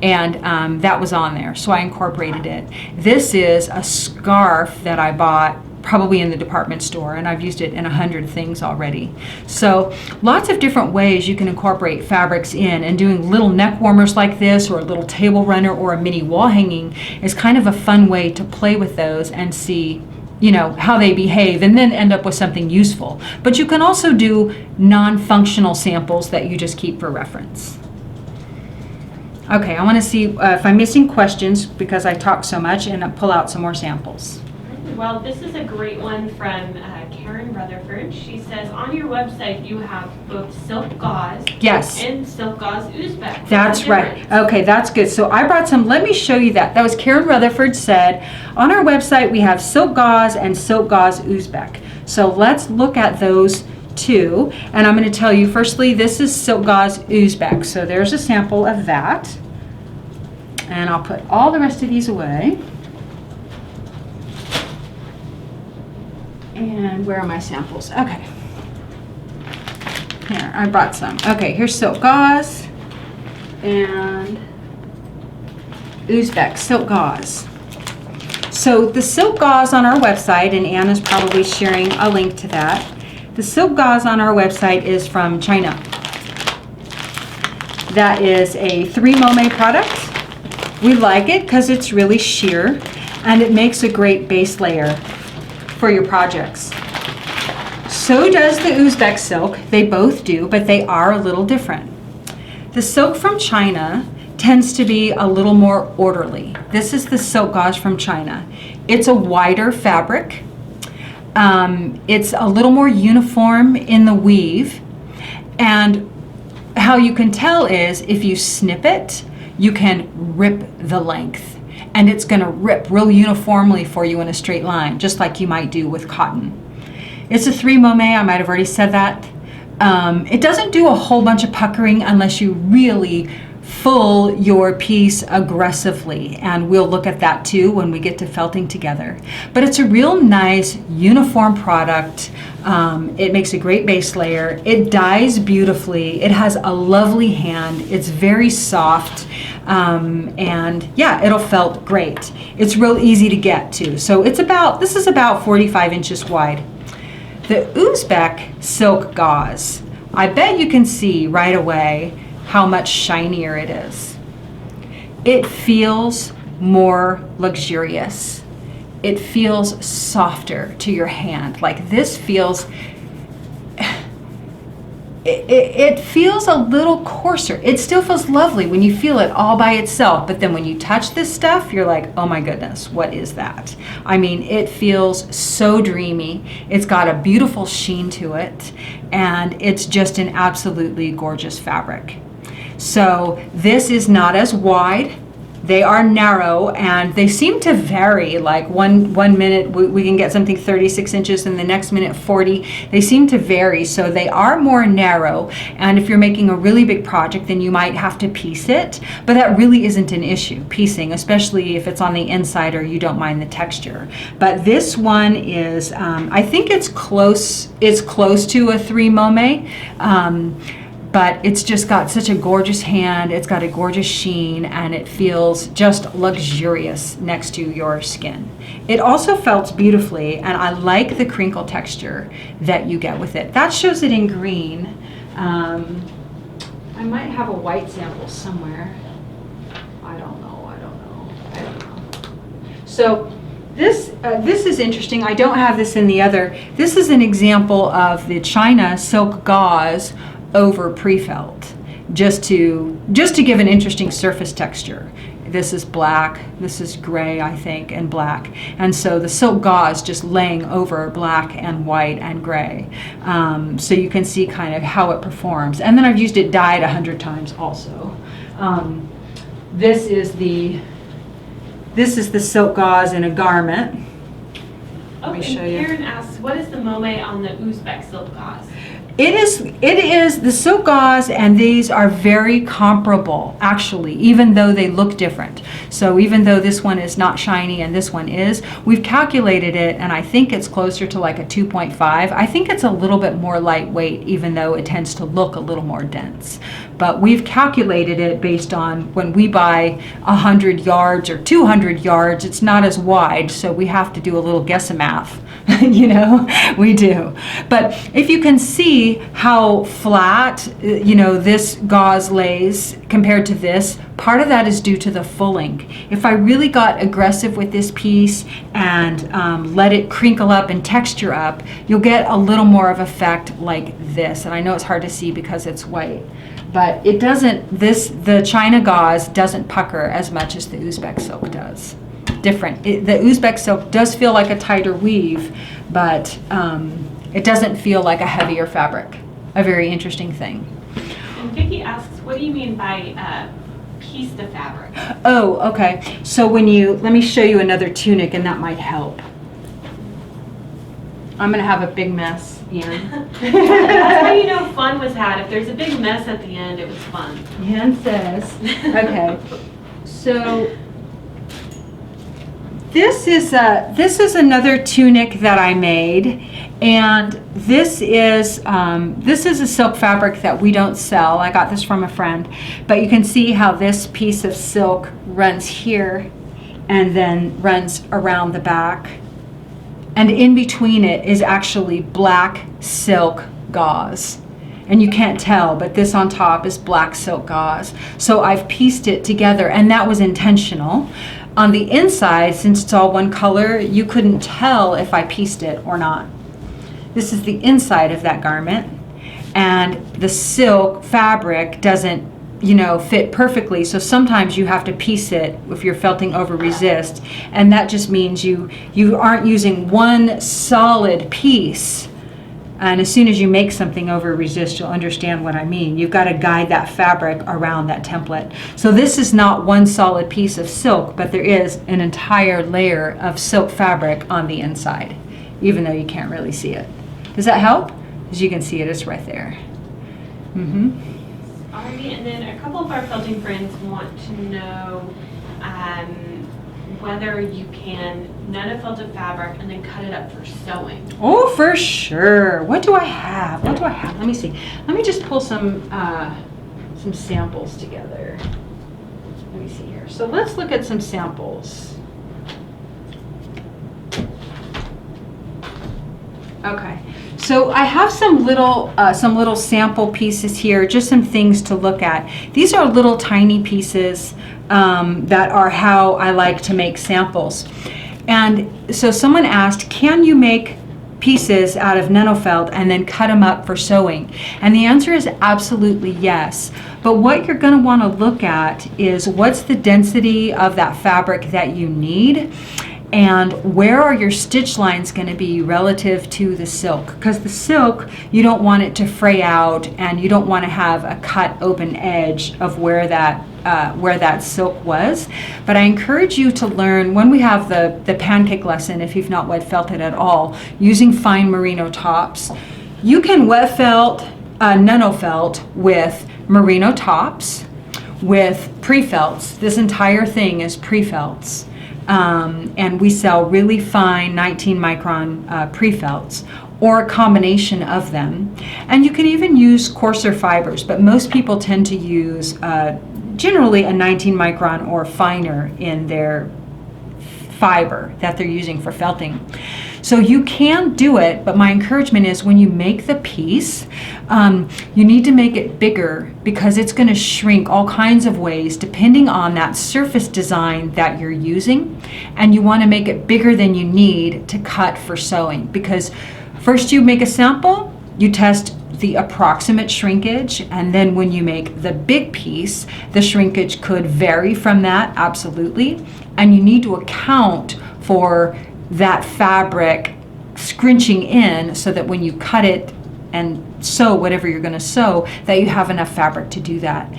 and that was on there, so I incorporated it. This is a scarf that I bought probably in the department store, and I've used it in 100 things already. So lots of different ways you can incorporate fabrics in, and doing little neck warmers like this, or a little table runner, or a mini wall hanging is kind of a fun way to play with those and see, you know, how they behave, and then end up with something useful. But you can also do non-functional samples that you just keep for reference. Okay, I want to see if I'm missing questions because I talk so much, and I'll pull out some more samples. Well, this is a great one from Karen Rutherford. She says, on your website you have both silk gauze, yes, and silk gauze Uzbek. That's right. Okay, that's good. So I brought some. Let me show you that. That was Karen Rutherford said, on our website we have silk gauze and silk gauze Uzbek. So let's look at those two. And I'm going to tell you, firstly, this is silk gauze Uzbek. So there's a sample of that. And I'll put all the rest of these away. And where are my samples? Okay. Here, I brought some. Okay, here's silk gauze and Uzbek silk gauze. So the silk gauze on our website, and Anna's probably sharing a link to that. The silk gauze on our website is from China. That is a 3 mome product. We like it because it's really sheer, and it makes a great base layer for your projects. So does the Uzbek silk. They both do, but they are a little different. The silk from China tends to be a little more orderly. This is the silk gauze from China. It's a wider fabric. It's a little more uniform in the weave, And how you can tell is if you snip it, you can rip the length, and it's going to rip real uniformly for you in a straight line, just like you might do with cotton. It's a 3 momme, I might have already said that. It doesn't do a whole bunch of puckering unless you really full your piece aggressively, and we'll look at that too when we get to felting together. But it's a real nice uniform product. It makes a great base layer. It dyes beautifully. It has a lovely hand. It's very soft, and yeah, it'll felt great. It's real easy to get too. So this is about 45 inches wide. The Uzbek silk gauze, I bet you can see right away how much shinier it is. It feels more luxurious. It feels softer to your hand. Like this feels, it feels a little coarser. It still feels lovely when you feel it all by itself, but then when you touch this stuff, you're like, oh my goodness, what is that? I mean, it feels so dreamy. It's got a beautiful sheen to it, and it's just an absolutely gorgeous fabric. So this is not as wide. They are narrow, and they seem to vary. Like one minute we can get something 36 inches and the next minute 40. They seem to vary, so they are more narrow. And if you're making a really big project, then you might have to piece it, but that really isn't an issue, piecing, especially if it's on the inside or you don't mind the texture. But this one is, I think it's close to a 3 momme. But it's just got such a gorgeous hand, it's got a gorgeous sheen, and it feels just luxurious next to your skin. It also felts beautifully, and I like the crinkle texture that you get with it. That shows it in green. I might have a white sample somewhere. I don't know. So this is interesting. I don't have this in the other. This is an example of the China silk gauze over pre-felt, just to give an interesting surface texture. This is black, this is gray, I think, and black. And so the silk gauze just laying over black and white and gray. So you can see kind of how it performs. And then I've used it dyed 100 times also. This is the silk gauze in a garment. Oh, Let me and show you. Karen asks, what is the momme on the Uzbek silk gauze? It is the silk gauze, and these are very comparable, actually, even though they look different. So even though this one is not shiny and this one is, we've calculated it, and I think it's closer to like a 2.5. I think it's a little bit more lightweight, even though it tends to look a little more dense. But we've calculated it based on when we buy 100 yards or 200 yards, it's not as wide, so we have to do a little guess-a-math. You know, we do. But if you can see how flat, this gauze lays compared to this, part of that is due to the fulling. If I really got aggressive with this piece and let it crinkle up and texture up, you'll get a little more of effect like this. And I know it's hard to see because it's white, but it doesn't, the China gauze doesn't pucker as much as the Uzbek silk does. Different. The Uzbek silk does feel like a tighter weave, but it doesn't feel like a heavier fabric. A very interesting thing. And Vicky asks, what do you mean by piece the fabric? Oh, okay. So let me show you another tunic, and that might help. I'm gonna have a big mess, Ian. That's how you know fun was had. If there's a big mess at the end, it was fun. Ian says, okay. So this is another tunic that I made, and this is a silk fabric that we don't sell. I got this from a friend, but you can see how this piece of silk runs here and then runs around the back, and in between it is actually black silk gauze. And you can't tell, but this on top is black silk gauze. So I've pieced it together, and that was intentional. On the inside, since it's all one color, you couldn't tell if I pieced it or not. This is the inside of that garment, and the silk fabric doesn't, fit perfectly. So sometimes you have to piece it if you're felting over resist, and that just means you aren't using one solid piece And as soon as you make something over resist, you'll understand what I mean. You've got to guide that fabric around that template. So this is not one solid piece of silk, but there is an entire layer of silk fabric on the inside, even though you can't really see it. Does that help? As you can see it, it's right there. Alrighty, and then a couple of our felting friends want to know whether you can nano-felt a fabric and then cut it up for sewing. Oh, for sure. What do I have? What do I have? Let me see. Let me just pull some samples together. Let me see here. So let's look at some samples. Okay. So I have some little sample pieces here, just some things to look at. These are little tiny pieces that are how I like to make samples. And so someone asked, can you make pieces out of nanofelt and then cut them up for sewing? And the answer is absolutely yes. But what you're going to want to look at is what's the density of that fabric that you need, and where are your stitch lines going to be relative to the silk? Because the silk, you don't want it to fray out, and you don't want to have a cut open edge of where that silk was. But I encourage you to learn, when we have the pancake lesson, if you've not wet felted at all, using fine merino tops. You can wet felt, nanofelt with merino tops, with pre-felts. This entire thing is pre-felts. And we sell really fine 19 micron pre-felts, or a combination of them. And you can even use coarser fibers, but most people tend to use generally a 19 micron or finer in their fiber that they're using for felting. So you can do it, but my encouragement is when you make the piece, you need to make it bigger, because it's going to shrink all kinds of ways depending on that surface design that you're using. And you want to make it bigger than you need to cut for sewing, because first you make a sample, you test the approximate shrinkage, and then when you make the big piece, the shrinkage could vary from that, absolutely. And you need to account for that fabric scrunching in, so that when you cut it and sew whatever you're going to sew, that you have enough fabric to do that.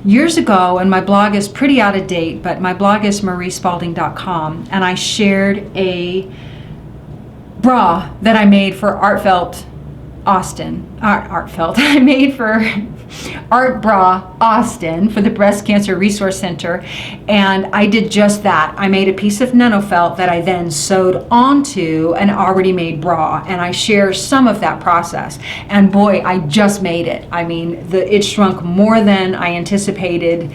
Years ago, and my blog is pretty out of date, but my blog is mariespalding.com, and I shared a bra that I made for Artfelt Austin. I made for Art Bra Austin for the Breast Cancer Resource Center, and I did just that. I made a piece of nanofelt that I then sewed onto an already made bra, and I share some of that process. And boy, I just made it. I mean, it shrunk more than I anticipated,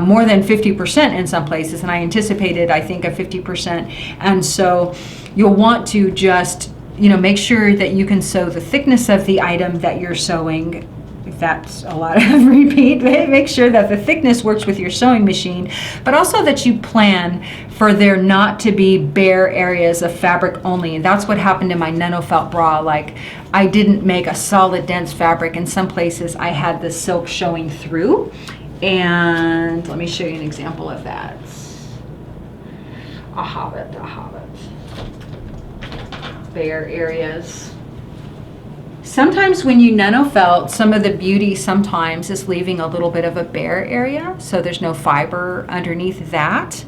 more than 50% in some places, and I anticipated, I think, a 50%. And so you'll want to just, make sure that you can sew the thickness of the item that you're sewing. If that's a lot of repeat, make sure that the thickness works with your sewing machine, but also that you plan for there not to be bare areas of fabric only. And that's what happened in my nanofelt bra. Like, I didn't make a solid dense fabric. In some places I had the silk showing through, and let me show you an example of that. I have it. Bare areas. Sometimes when you nanofelt, some of the beauty sometimes is leaving a little bit of a bare area, so there's no fiber underneath that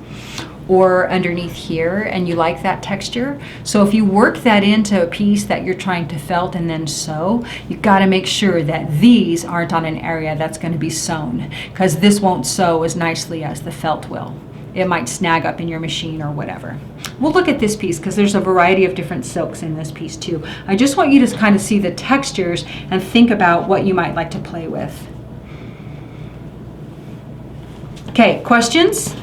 or underneath here, and you like that texture. So if you work that into a piece that you're trying to felt and then sew, you've got to make sure that these aren't on an area that's going to be sewn, because this won't sew as nicely as the felt will. It might snag up in your machine or whatever. We'll look at this piece because there's a variety of different silks in this piece too. I just want you to kind of see the textures and think about what you might like to play with. Okay, questions?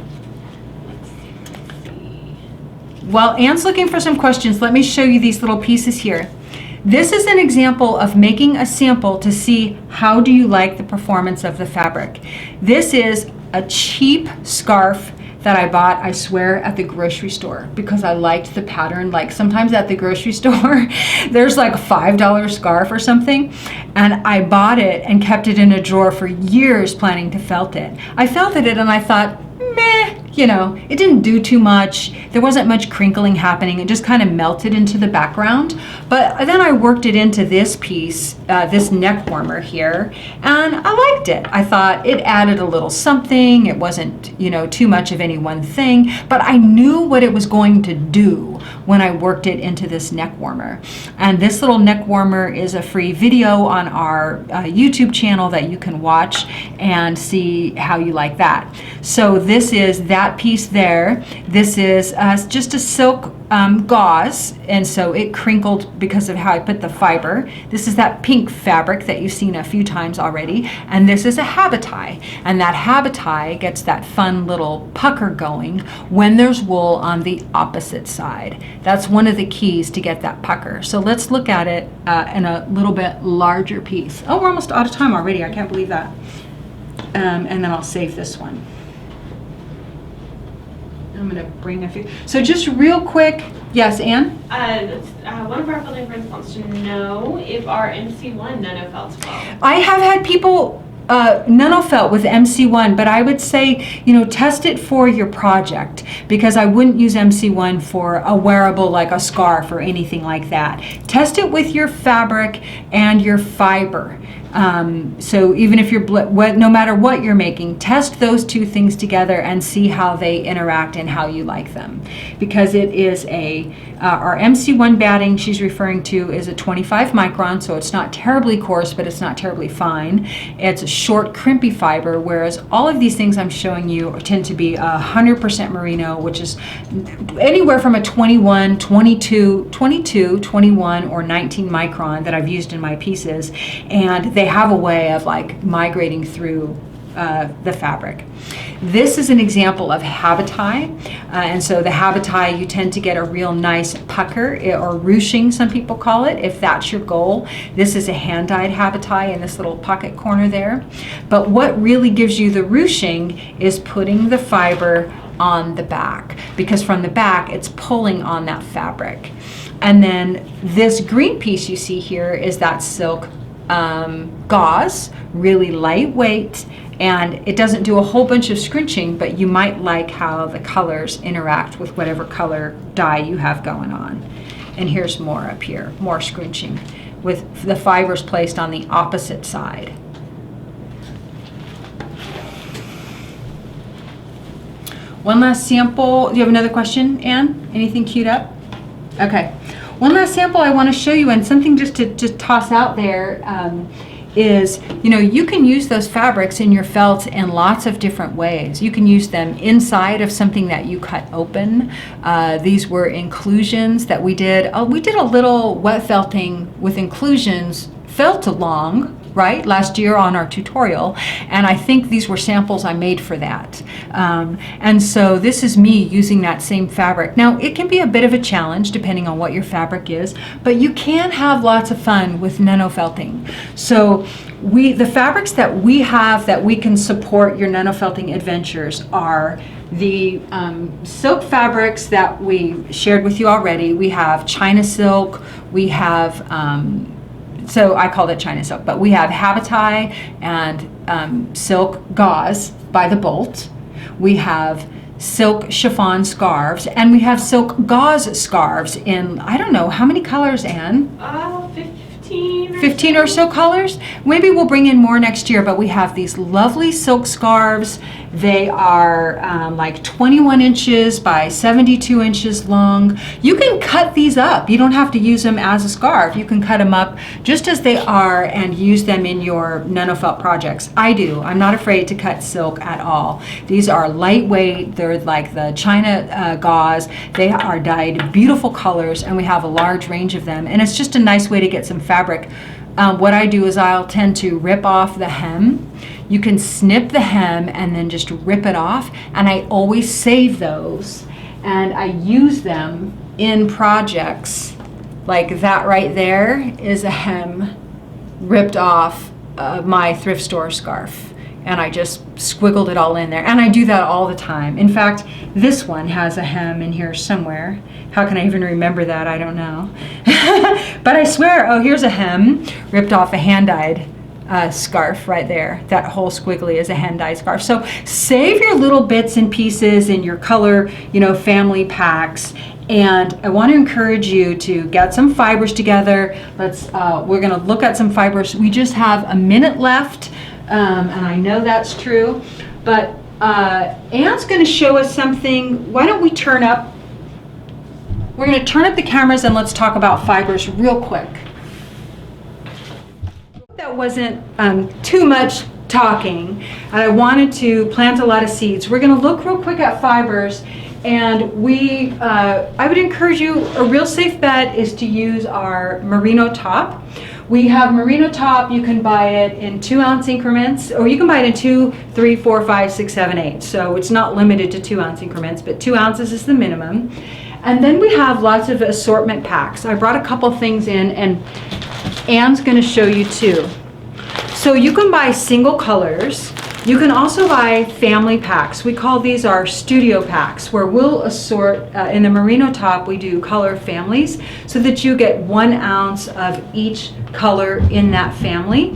While Anne's looking for some questions, let me show you these little pieces here. This is an example of making a sample to see how do you like the performance of the fabric. This is a cheap scarf that I bought, I swear, at the grocery store because I liked the pattern. Like, sometimes at the grocery store, there's like a $5 scarf or something, and I bought it and kept it in a drawer for years planning to felt it. I felted it and I thought, meh, you know, it didn't do too much. There wasn't much crinkling happening. It just kind of melted into the background. But then I worked it into this piece, this neck warmer here, and I liked it. I thought it added a little something. It wasn't, you know, too much of any one thing, but I knew what it was going to do when I worked it into this neck warmer. And this little neck warmer is a free video on our YouTube channel that you can watch and see how you like that. So this is that piece there. This is just a silk gauze, and so it crinkled because of how I put the fiber. This is that pink fabric that you've seen a few times already, and this is a habitai, and that habitai gets that fun little pucker going when there's wool on the opposite side. That's one of the keys to get that pucker. So let's look at it in a little bit larger piece. Oh, we're almost out of time already. I can't believe that. And then I'll save this one. I'm going to bring a few. So just real quick. Yes, Anne? One of our building friends wants to know if our MC1 nano felts well. I have had people nano felt with MC1, but I would say, you know, test it for your project, because I wouldn't use MC1 for a wearable like a scarf or anything like that. Test it with your fabric and your fiber. So even if you're, no matter what you're making, test those two things together and see how they interact and how you like them. Because it is our MC1 batting she's referring to is a 25 micron, so it's not terribly coarse, but it's not terribly fine. It's a short, crimpy fiber, whereas all of these things I'm showing you tend to be 100% merino, which is anywhere from a 21, 22, 21, or 19 micron that I've used in my pieces, and they have a way of like migrating through the fabric. This is an example of habitai, and so the habitai, you tend to get a real nice pucker, or ruching some people call it, if that's your goal. This is a hand-dyed habitai in this little pocket corner there. But what really gives you the ruching is putting the fiber on the back, because from the back it's pulling on that fabric. And then this green piece you see here is that silk gauze, really lightweight, and it doesn't do a whole bunch of scrunching, but you might like how the colors interact with whatever color dye you have going on. And here's more up here, more scrunching with the fibers placed on the opposite side. One last sample. Do you have another question, Anne? Anything queued up? Okay. One last sample I want to show you, and something just to toss out there is, you know, you can use those fabrics in your felts in lots of different ways. You can use them inside of something that you cut open. These were inclusions that we did. We did a little wet felting with inclusions, felt along, right, last year on our tutorial, and I think these were samples I made for that. And so this is me using that same fabric. Now, it can be a bit of a challenge depending on what your fabric is, but you can have lots of fun with nano felting. So the fabrics that we have that we can support your nano felting adventures are the silk fabrics that we shared with you already. We have China silk, we have so I called it China silk, but we have habitai and silk gauze by the bolt. We have silk chiffon scarves, and we have silk gauze scarves in, I don't know, how many colors, Anne? 15 or so colors. Maybe we'll bring in more next year, but we have these lovely silk scarves. They are like 21 inches by 72 inches long. You can cut these up. You don't have to use them as a scarf. You can cut them up just as they are and use them in your nano felt projects. I do. I'm not afraid to cut silk at all. These are lightweight. They're like the China gauze. They are dyed beautiful colors, and we have a large range of them. And it's just a nice way to get some fabric. What I do is I'll tend to rip off the hem. You can snip the hem and then just rip it off, and I always save those, and I use them in projects. Like that right there is a hem ripped off my thrift store scarf, and I just squiggled it all in there, and I do that all the time. In fact, this one has a hem in here somewhere. How can I even remember that? I don't know. But I swear, oh, here's a hem ripped off a hand-dyed scarf right there. That whole squiggly is a hand dyed scarf. So save your little bits and pieces in your color, family packs. And I want to encourage you to get some fibers together. We're going to look at some fibers. We just have a minute left, and I know that's true. But Anne's going to show us something. Why don't we turn up? We're going to turn up the cameras and let's talk about fibers real quick. That wasn't too much talking, and I wanted to plant a lot of seeds. We're going to look real quick at fibers. And I would encourage you, a real safe bet is to use our merino top. We have merino top. You can buy it in 2-ounce increments, or you can buy it in 2, 3, 4, 5, 6, 7, 8. So it's not limited to 2-ounce increments, but 2 ounces is the minimum. And then we have lots of assortment packs. I brought a couple things in, and Anne's going to show you too. So you can buy single colors. You can also buy family packs. We call these our studio packs, where we'll assort, in the merino top, we do color families so that you get 1 ounce of each color in that family.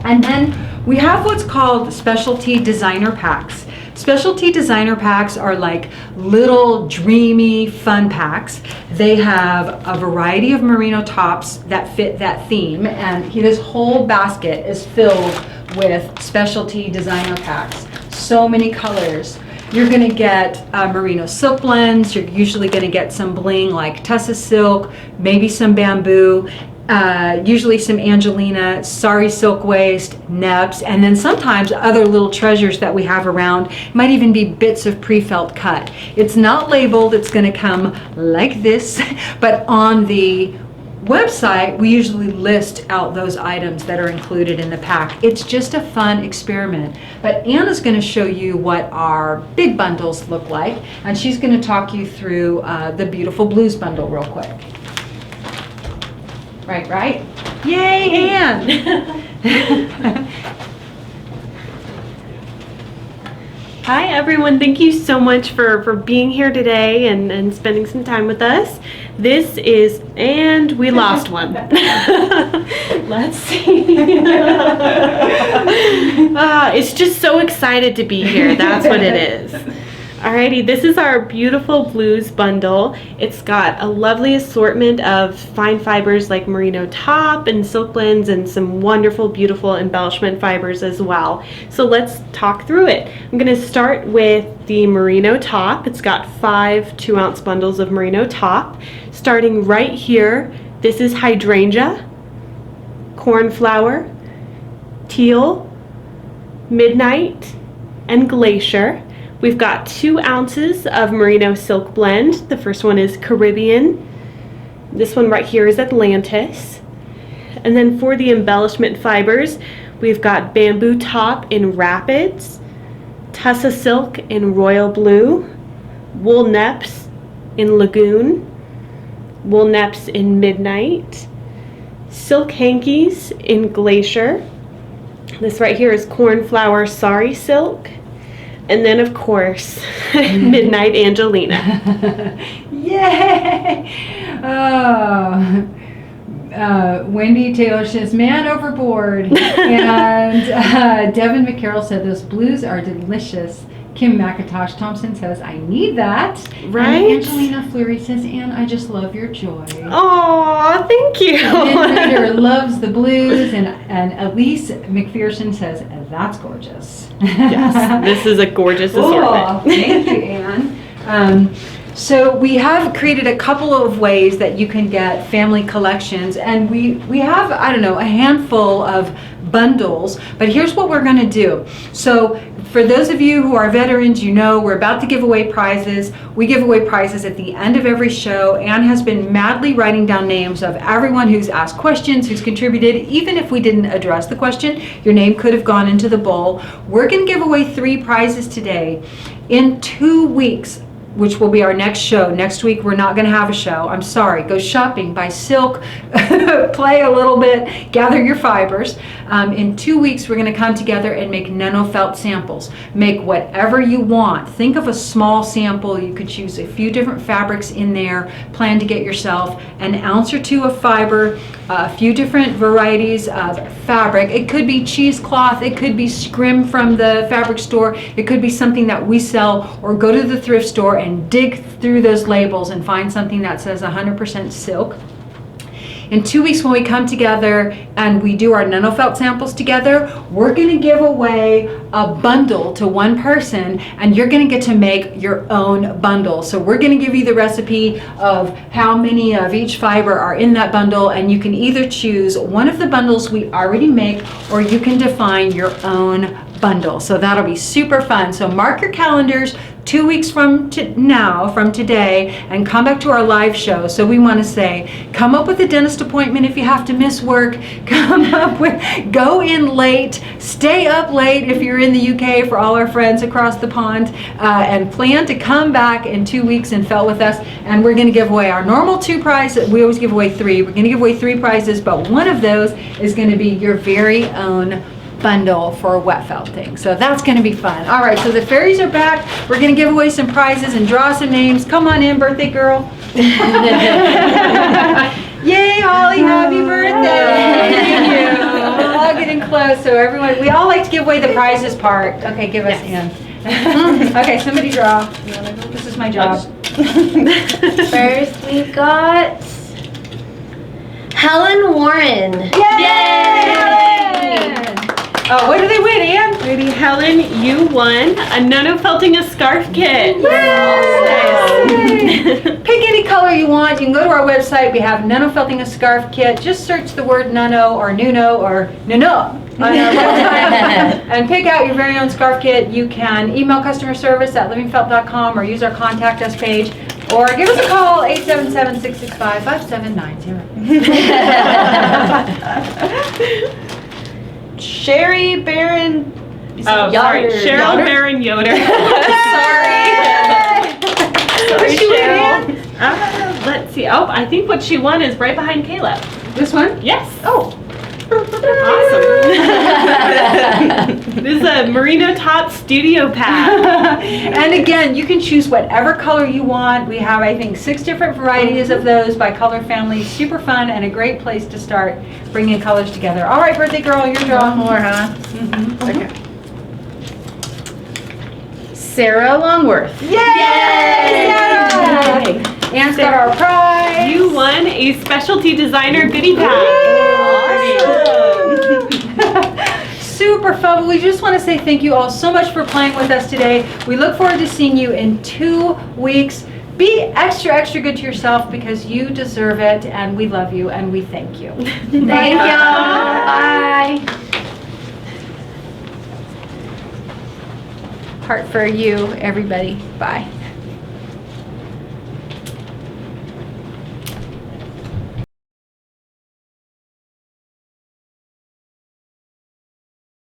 And then we have what's called specialty designer packs. Specialty designer packs are like little dreamy fun packs. They have a variety of merino tops that fit that theme, and this whole basket is filled with specialty designer packs. So many colors. You're going to get merino silk blends. You're usually going to get some bling like tussa silk, maybe some bamboo, usually some Angelina, sari silk waist, nebs, and then sometimes other little treasures that we have around. It might even be bits of pre-felt cut. It's not labeled. It's going to come like this, but on the website, we usually list out those items that are included in the pack. It's just a fun experiment. But Anna's going to show you what our big bundles look like, and she's going to talk you through the beautiful blues bundle real quick. Right? Yay, Anne! Hi everyone, thank you so much for being here today and spending some time with us. This is, and we lost one. Let's see. It's just so excited to be here, that's what it is. Alrighty, this is our beautiful blues bundle. It's got a lovely assortment of fine fibers like merino top and silk blends and some wonderful, beautiful embellishment fibers as well. So let's talk through it. I'm going to start with the merino top. It's got 5 2-ounce bundles of merino top. Starting right here, this is hydrangea, cornflower, teal, midnight, and glacier. We've got 2 ounces of merino silk blend. The first one is Caribbean. This one right here is Atlantis. And then for the embellishment fibers, we've got bamboo top in Rapids, tussa silk in Royal Blue, wool neps in Lagoon, wool neps in Midnight, silk hankies in Glacier. This right here is cornflower sari silk. And then, of course, Midnight Angelina. Yay! Wendy Taylor says, man overboard. And Devin McCarroll said, those blues are delicious. Kim McIntosh Thompson says, I need that. Right? And Angelina Fleury says, Anne, I just love your joy. Oh, thank you. And Reader loves the blues. And Elise McPherson says, that's gorgeous. Yes, this is a gorgeous assortment. Oh, thank you, Anne. So we have created a couple of ways that you can get family collections, and we have, I don't know, a handful of bundles, but here's what we're going to do. So for those of you who are veterans, you know we're about to give away prizes. We give away prizes at the end of every show. Anne has been madly writing down names of everyone who's asked questions, who's contributed. Even if we didn't address the question, your name could have gone into the bowl. We're going to give away 3 prizes today. In 2 weeks, which will be our next show. Next week, we're not going to have a show. I'm sorry. Go shopping, buy silk, play a little bit, gather your fibers. In 2 weeks, we're going to come together and make nano felt samples. Make whatever you want. Think of a small sample. You could choose a few different fabrics in there. Plan to get yourself an ounce or 2 of fiber, a few different varieties of fabric. It could be cheesecloth, it could be scrim from the fabric store, it could be something that we sell, or go to the thrift store and dig through those labels and find something that says 100% silk. In 2 weeks, when we come together and we do our nano felt samples together, we're going to give away a bundle to one person, and you're going to get to make your own bundle. So we're going to give you the recipe of how many of each fiber are in that bundle, and you can either choose one of the bundles we already make, or you can define your own bundle. So that'll be super fun. So mark your calendars 2 weeks from today, and come back to our live show. So we want to say, come up with a dentist appointment if you have to miss work, go in late, stay up late if you're in the UK for all our friends across the pond, and plan to come back in 2 weeks and felt with us. And we're going to give away our normal 2 prizes. We always give away 3. We're going to give away 3 prizes, but one of those is going to be your very own bundle for wet felting. So that's going to be fun. All right, so the fairies are back. We're going to give away some prizes and draw some names. Come on in, birthday girl. Yay, Holly, happy birthday. Thank you. We're all getting close. So everyone, we all like to give away the prizes part. Okay, give us a hand. Okay, somebody draw. This is my job. First, we got Helen Warren. Yay! Oh, what did they win, Ann? Lady Helen, you won a nano felting a scarf kit. Pick any color you want. You can go to our website. We have nano felting a scarf kit. Just search the word nano or NUNO or NUNO on our website and pick out your very own scarf kit. You can email customer service at livingfelt.com or use our contact us page, or give us a call, 877-665-5790. Sherry Barron. Oh, sorry, Cheryl Barron Yoder. Sorry, Cheryl. Let's see. Oh, I think what she won is right behind Caleb. This one? Yes. Oh. Awesome. This is a Merino Top Studio Pack. And again, you can choose whatever color you want. We have, I think, 6 different varieties of those by color family. Super fun and a great place to start bringing colors together. All right, birthday girl, your draw. One more, huh? Mm-hmm. Okay. Sarah Longworth. Yay! Sarah! Ann's got our prize. You won a specialty designer goodie bag. Super fun. We just want to say thank you all so much for playing with us today. We look forward to seeing you in 2 weeks. Be extra, extra good to yourself, because you deserve it, and we love you, and we thank you. Thank you. Bye. Heart for you, everybody. Bye.